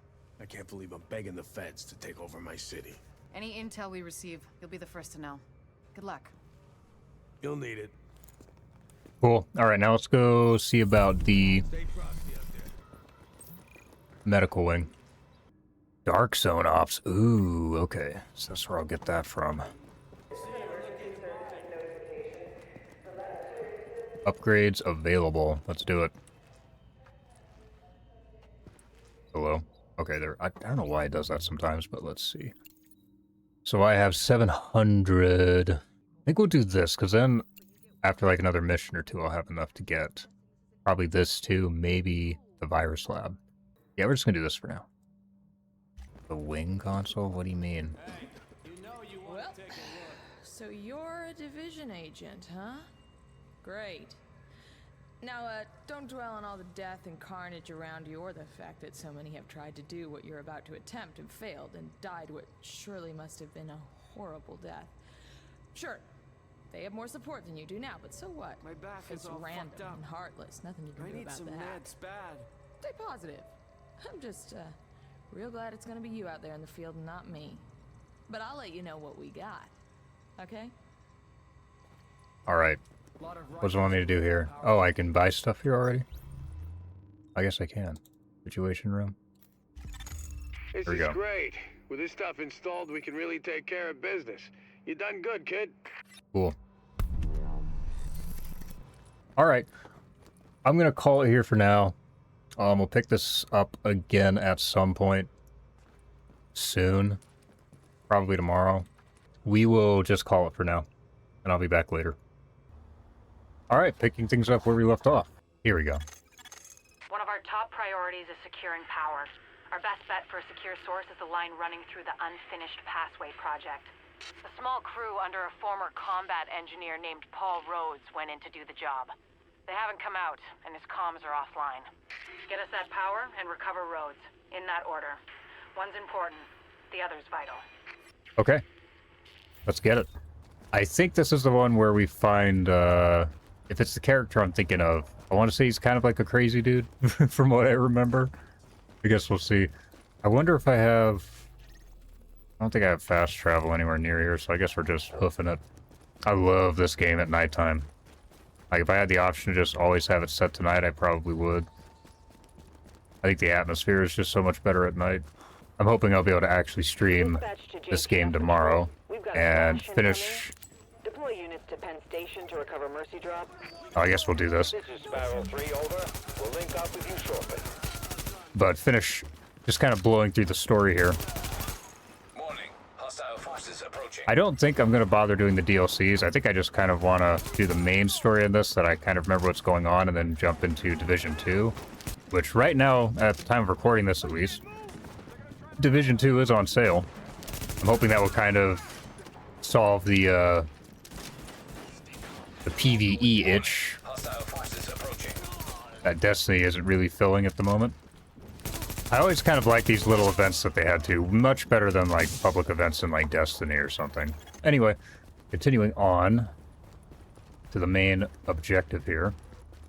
I can't believe I'm begging the feds to take over my city. Any intel we receive, you'll be the first to know. Good luck. You'll need it. Cool. All right, now let's go see about the medical wing. Dark Zone Ops. Ooh, okay. So that's where I'll get that from. Upgrades available. Let's do it. Hello. Okay, there. I don't know why it does that sometimes, but let's see. So I have 700. I think we'll do this, because then after like another mission or two, I'll have enough to get probably this too, maybe the virus lab. Yeah, we're just going to do this for now. The wing console? What do you mean? Well, so you're a division agent, huh? Great. Now, don't dwell on all the death and carnage around you, or the fact that so many have tried to do what you're about to attempt and failed, and died what surely must have been a horrible death. Sure, they have more support than you do now, but so what? My back It's is all random fucked up. and heartless. Nothing you can I do need about some that. meds bad. Stay positive. I'm just, real glad it's gonna be you out there in the field and not me. But I'll let you know what we got. Okay? Alright. What does it want me to do here? Oh, I can buy stuff here already? I guess I can. Situation room. This Here we is go. great. With this stuff installed, we can really take care of business. You done good, kid. Cool. Alright. I'm going to call it here for now. We'll pick this up again at some point soon. Probably tomorrow. We will just call it for now. And I'll be back later. Alright, picking things up where we left off. Here we go. One of our top priorities is securing power. Our best bet for a secure source is the line running through the unfinished Passway project. A small crew under a former combat engineer named Paul Rhodes went in to do the job. They haven't come out, and his comms are offline. Get us that power and recover Rhodes. In that order. One's important, the other's vital. Okay. Let's get it. I think this is the one where we find, if it's the character I'm thinking of, I want to say he's kind of like a crazy dude, from what I remember. I guess we'll see. I wonder if I have... I don't think I have fast travel anywhere near here, so I guess we're just hoofing it. I love this game at nighttime. Like, if I had the option to just always have it set to night, I probably would. I think the atmosphere is just so much better at night. I'm hoping I'll be able to actually stream this game tomorrow and finish... Deploy units to Penn Station to recover Mercy Drop. I guess we'll do this. This is Sparrow 3, over. We'll link up with you shortly. But finish just kind of blowing through the story here. Warning. Hostile forces approaching. I don't think I'm going to bother doing the DLCs. I think I just kind of want to do the main story in this, that I kind of remember what's going on, and then jump into Division 2. Which right now, at the time of recording this at least, Division 2 is on sale. I'm hoping that will kind of solve the PvE itch that Destiny isn't really filling at the moment. I always kind of like these little events that they had to. Much better than like public events in like Destiny or something. Anyway, continuing on to the main objective here.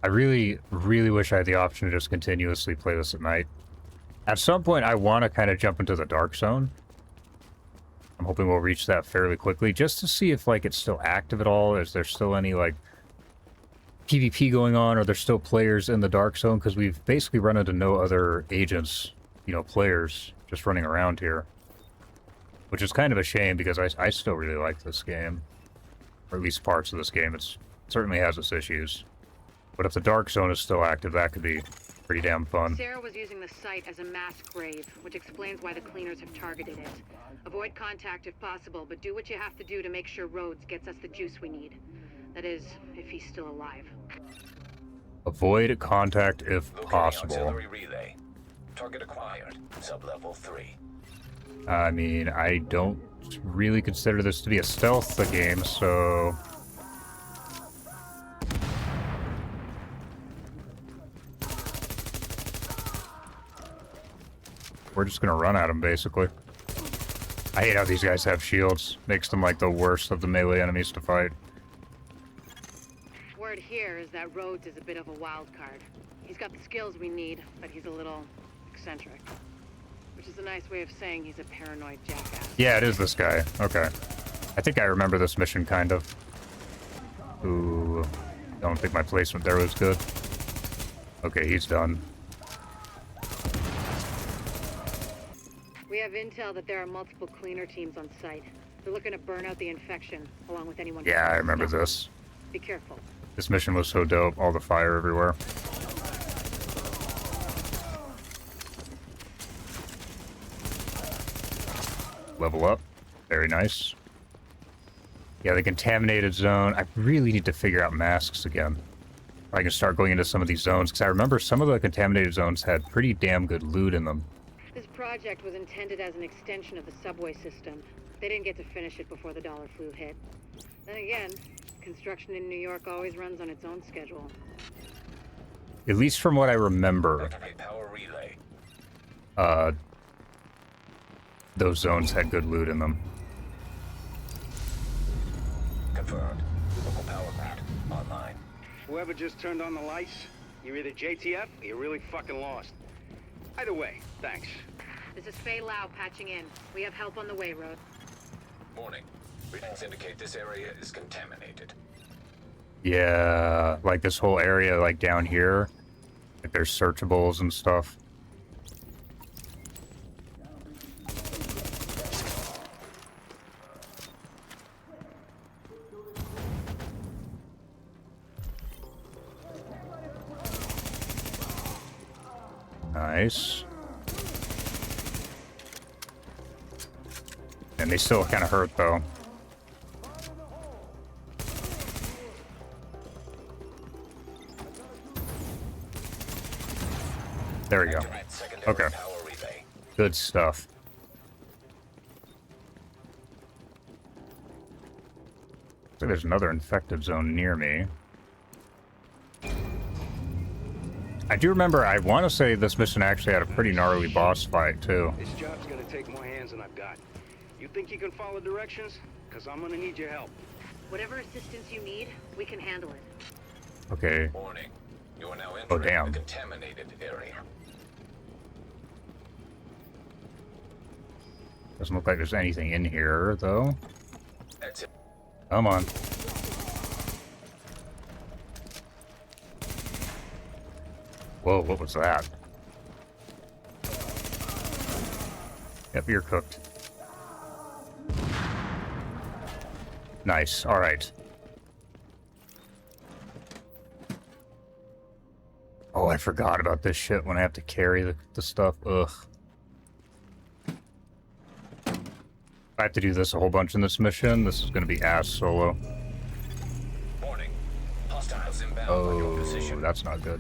I really, really wish I had the option to just continuously play this at night. At some point, I want to kind of jump into the Dark Zone. I'm hoping we'll reach that fairly quickly, just to see if, like, it's still active at all. Is there still any, like, PvP going on, or there's still players in the Dark Zone, because we've basically run into no other agents, you know, players just running around here. Which is kind of a shame, because I still really like this game. Or at least parts of this game. It certainly has its issues. But if the Dark Zone is still active, that could be pretty damn fun. Sarah was using the site as a mass grave, which explains why the cleaners have targeted it. Avoid contact if possible, but do what you have to do to make sure Rhodes gets us the juice we need. That is, if he's still alive. Avoid contact if possible. Auxiliary relay. Target acquired. Sub-level 3. I mean, I don't really consider this to be a stealth game, so... we're just gonna run at them, basically. I hate how these guys have shields. Makes them like the worst of the melee enemies to fight. Word here is that Rhodes is a bit of a wild card. He's got the skills we need, but he's a little eccentric. Which is a nice way of saying he's a paranoid jackass. Yeah, it is this guy. Okay. I think I remember this mission, kind of. Ooh. Don't think my placement there was good. Okay, he's done. We have intel that there are multiple cleaner teams on site. They're looking to burn out the infection, along with anyone... Yeah, I remember this. Be careful. This mission was so dope. All the fire everywhere. Level up. Very nice. Yeah, the contaminated zone. I really need to figure out masks again. I can start going into some of these zones, because I remember some of the contaminated zones had pretty damn good loot in them. This project was intended as an extension of the subway system. They didn't get to finish it before the dollar flu hit. Then again, construction in New York always runs on its own schedule. At least from what I remember. Power relay. Those zones had good loot in them. Confirmed. Local power plant online. Whoever just turned on the lights, you're either JTF or you're really fucking lost. Either way, thanks. This is Fei Lau patching in. We have help on the way, Road. Morning. Readings indicate this area is contaminated. Yeah, like this whole area, like down here. Like there's searchables and stuff. Nice. And they still kind of hurt, though. There we go. Okay. Good stuff. So there's another infected zone near me. I do remember, I want to say this mission actually had a pretty gnarly boss fight, too. This job's gonna take more hands than I've got. You think you can follow directions? Because I'm gonna need your help. Whatever assistance you need, we can handle it. Okay. Warning. You are now Oh, entering damn. the contaminated area. Doesn't look like there's anything in here, though. Exit. Come on. Whoa, what was that? Yep, you're cooked. Nice, alright. Oh, I forgot about this shit when I have to carry the stuff. Ugh. I have to do this a whole bunch in this mission. This is gonna be ass solo. Warning. Hostiles inbound on your Oh, position. that's not good.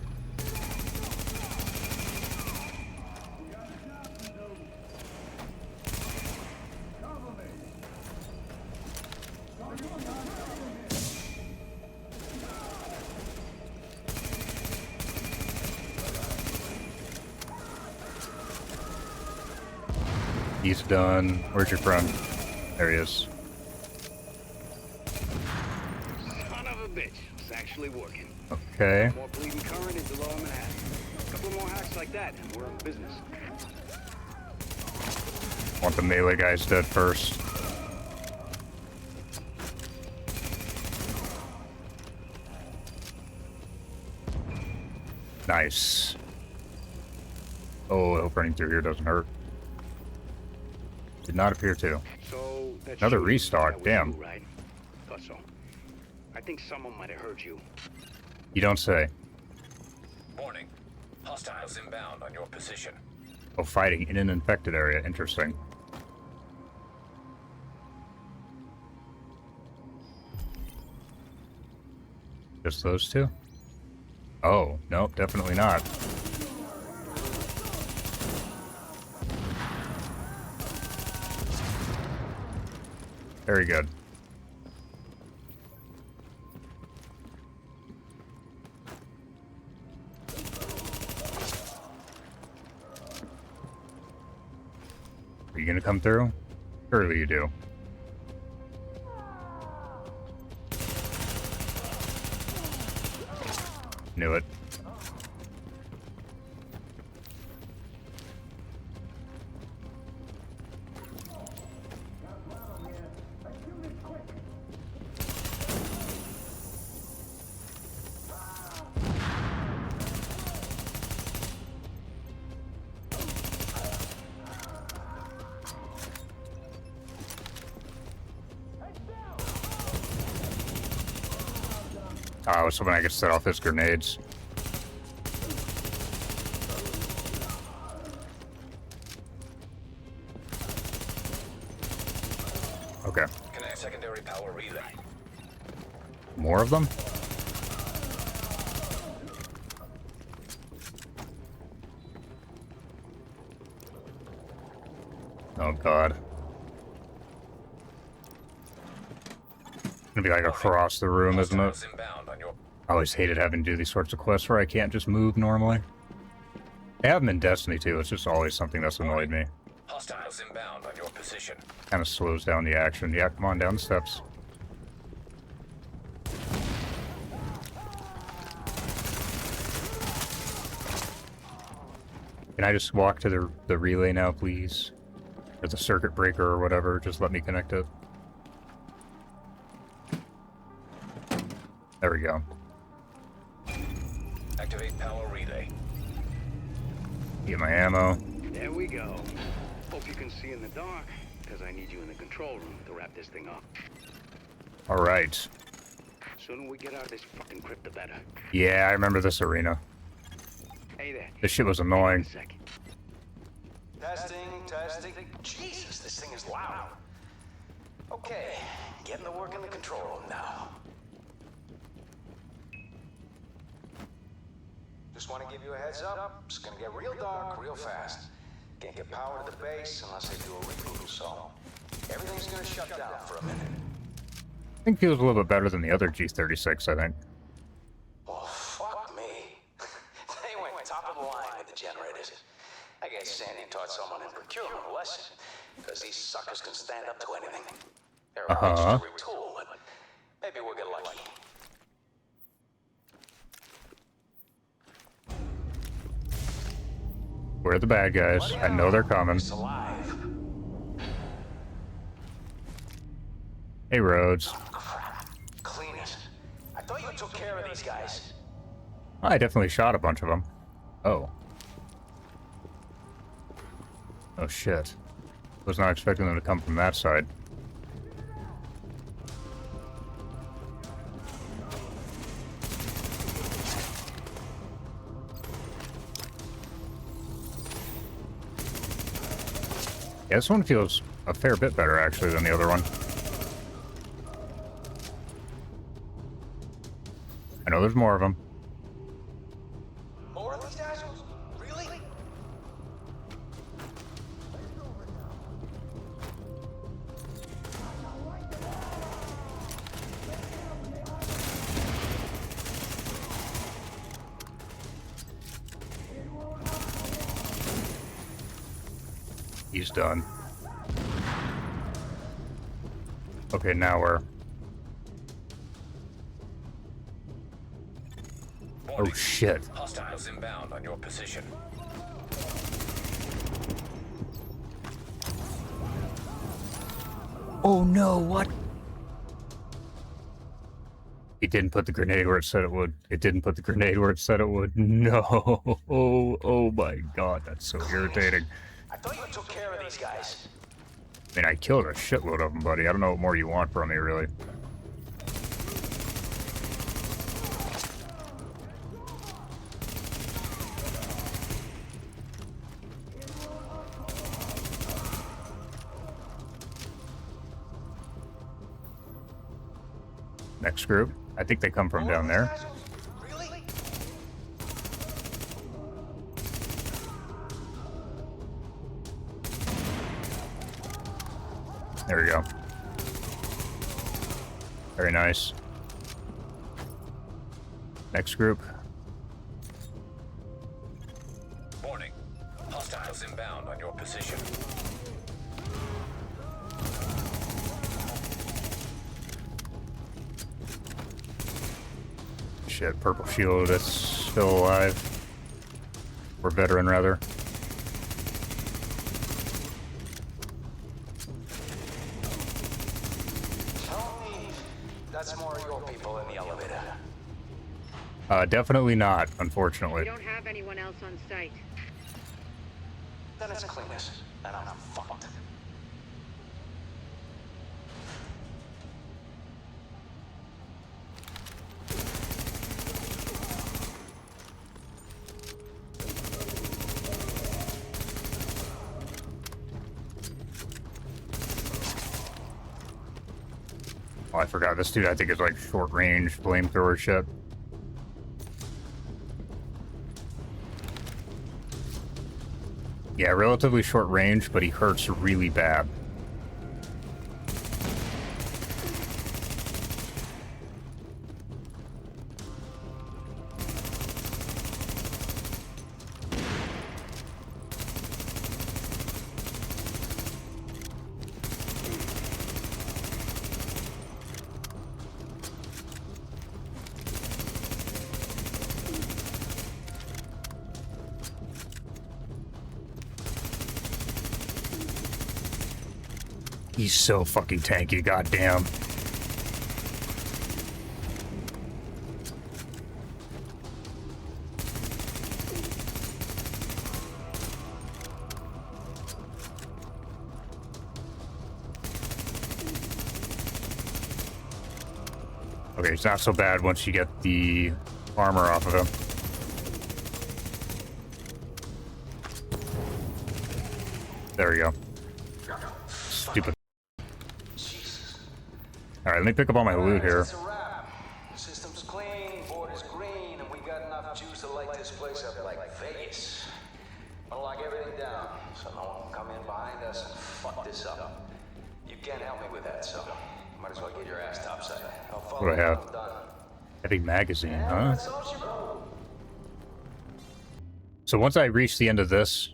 He's done. Where's your friend? There he is. Son of a bitch. It's actually working. Okay. More bleeding current into lower Manhattan. A couple more hacks like that, and we're in business. Want the melee guys dead first. Nice. Oh, I hope running through here doesn't hurt. Did not appear to. So that's Another you. restock, That was damn. you, right? Thought so. I think someone might have heard you. You don't say. Warning. Hostiles inbound on your position. Oh, fighting in an infected area. Interesting. Just those two? Oh, nope, definitely not. Very good. Are you gonna come through? Surely you do. Knew it. I was hoping I could set off his grenades. Okay. Connect secondary power relay. More of them? Oh god. It's gonna be like across the room, isn't it? I always hated having to do these sorts of quests where I can't just move normally. They have them in Destiny too, it's just always something that's annoyed me. Hostiles inbound on your position. Kind of slows down the action. Yeah, come on down the steps. Can I just walk to the relay now, please? Or the circuit breaker or whatever, just let me connect it. There we go. Activate power relay. Get my ammo. There we go. Hope you can see in the dark, because I need you in the control room to wrap this thing up. Alright. Sooner we get out of this fucking crypt, the better. Yeah, I remember this arena. Hey there. This shit was annoying. Testing, testing. Jesus, this thing is loud. Okay, getting to work in the control room now. Just want to give you a heads up. It's gonna get real dark real fast. Can't get power to the base unless they do a reboot, so everything's gonna shut down for a minute. I think feels a little bit better than the other G36, I think. Well, fuck me. They went top of the line with the generators. I guess Sandy taught someone in procurement a lesson, because these suckers can stand up to anything. They're a bitch to retool, but maybe we'll get lucky. We're the bad guys. I know they're coming. Hey, Rhodes. Clean it. I thought you took care of these guys. I definitely shot a bunch of them. Oh. Oh shit. Was not expecting them to come from that side. Yeah, this one feels a fair bit better actually than the other one. I know there's more of them. More of these assholes? Really? He's done. Okay, now we're... Oh shit. Hostiles inbound on your position. Oh no, what? It didn't put the grenade where it said it would. It didn't put the grenade where it said it would. No. Oh my god, that's so irritating. I thought you took care of these guys. I mean, I killed a shitload of them, buddy. I don't know what more you want from me, really. Next group. I think they come from down there. There we go. Very nice. Next group. Warning. Hostiles inbound on your position. Shit, purple shield that's still alive. Or veteran, rather. That's more of your people in the elevator. Definitely not, unfortunately. We don't have anyone else on site. Then it's cleanest, and I'm fucked. Oh, I forgot. This dude, I think, is like short-range flamethrower shit. Yeah, relatively short range, but he hurts really bad. He's so fucking tanky, goddamn. Okay, it's not so bad once you get the armor off of him. There we go. Stupid. Alright, let me pick up all my loot here. System's clean, board is green, and we got enough juice to light this place up like Vegas. I'll lock everything down, so no one can come in behind us and fuck this up. You can't help me with that, so might as well get your ass topside. I'll follow What do I have? when I'm done. Heavy magazine, huh? So once I reach the end of this,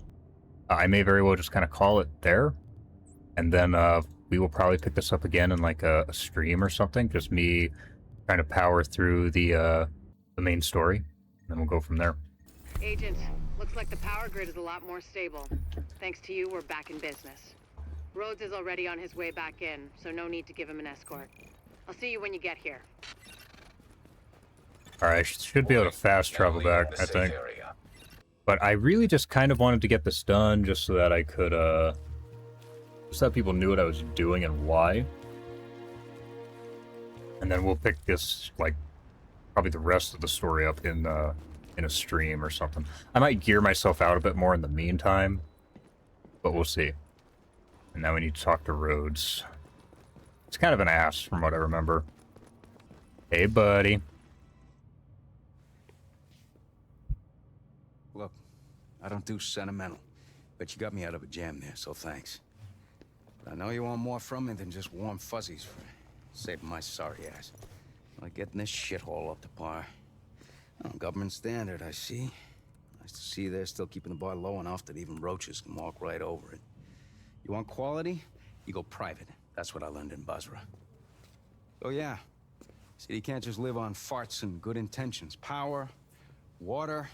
I may very well just kind of call it there. And then we will probably pick this up again in like a stream or something. Just me trying to power through the main story. And then we'll go from there. Agent, looks like the power grid is a lot more stable. Thanks to you, we're back in business. Rhodes is already on his way back in, so no need to give him an escort. I'll see you when you get here. Alright, I should be able to fast travel back, I think. But I really just kind of wanted to get this done just so that I could, just that people knew what I was doing and why. And then we'll pick this, like, probably the rest of the story up in a stream or something. I might gear myself out a bit more in the meantime, but we'll see. And now we need to talk to Rhodes. It's kind of an ass, from what I remember. Hey, buddy. Look, I don't do sentimental, but you got me out of a jam there, so thanks. I know you want more from me than just warm fuzzies for saving my sorry ass. Like getting this shithole up to par. Oh, government standard, I see. Nice to see they're still keeping the bar low enough that even roaches can walk right over it. You want quality? You go private. That's what I learned in Basra. Oh yeah, see, you can't just live on farts and good intentions. Power, water,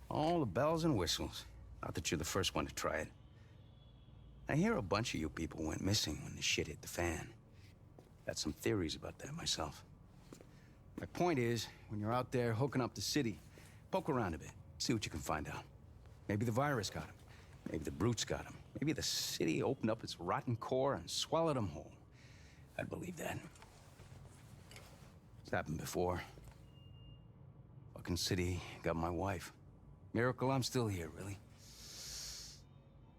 all the bells and whistles. Not that you're the first one to try it. I hear a bunch of you people went missing when the shit hit the fan. Got some theories about that myself. My point is, when you're out there hooking up the city, poke around a bit, see what you can find out. Maybe the virus got him. Maybe the brutes got him. Maybe the city opened up its rotten core and swallowed him whole. I'd believe that. It's happened before. Fucking city got my wife. Miracle I'm still here, really.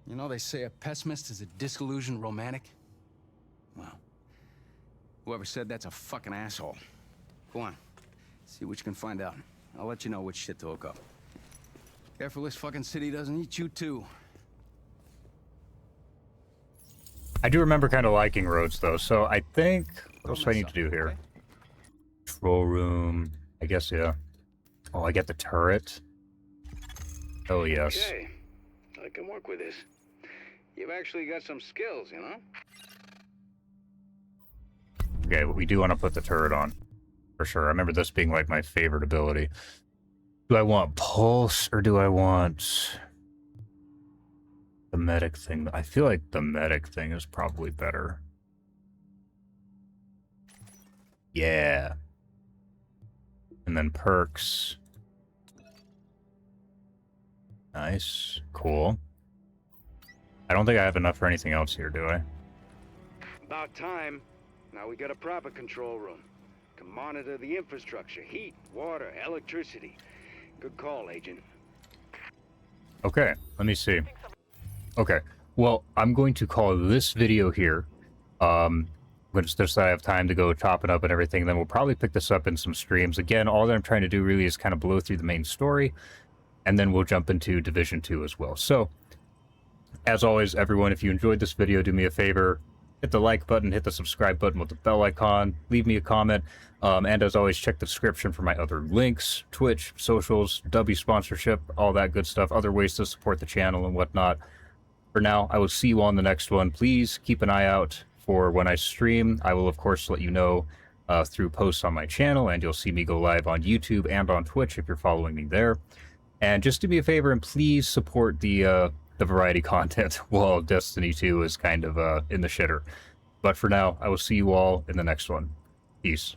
You know, they say a pessimist is a disillusioned romantic. Well, whoever said that's a fucking asshole. Go on, see what you can find out. I'll let you know which shit to hook up. Careful this fucking city doesn't eat you too. I do remember kind of liking roads, though, so I think... What else do I need to do here? Control room... I guess, yeah. Oh, I get the turret? Oh, yes. Okay, I can work with this. You've actually got some skills, you know? Okay, well, we do want to put the turret on. For sure. I remember this being, like, my favorite ability. Do I want pulse, or do I want... the medic thing? I feel like the medic thing is probably better. Yeah. And then perks. Nice. Cool. I don't think I have enough for anything else here, do I? About time. Now we got a proper control room. Can monitor the infrastructure, heat, water, electricity. Good call, Agent. Okay, let me see. Okay, well, I'm going to call this video here. Just so I have time to go chop it up and everything, then we'll probably pick this up in some streams. Again, all that I'm trying to do really is kind of blow through the main story, and then we'll jump into Division 2 as well. So, as always, everyone, if you enjoyed this video, do me a favor, hit the like button, hit the subscribe button with the bell icon, leave me a comment, and as always, check the description for my other links, Twitch, socials, W sponsorship, all that good stuff, other ways to support the channel and whatnot. For now, I will see you on the next one. Please keep an eye out for when I stream. I will, of course, let you know through posts on my channel, and you'll see me go live on YouTube and on Twitch if you're following me there. And just do me a favor and please support the variety content while Destiny 2 is kind of in the shitter. But for now, I will see you all in the next one. Peace.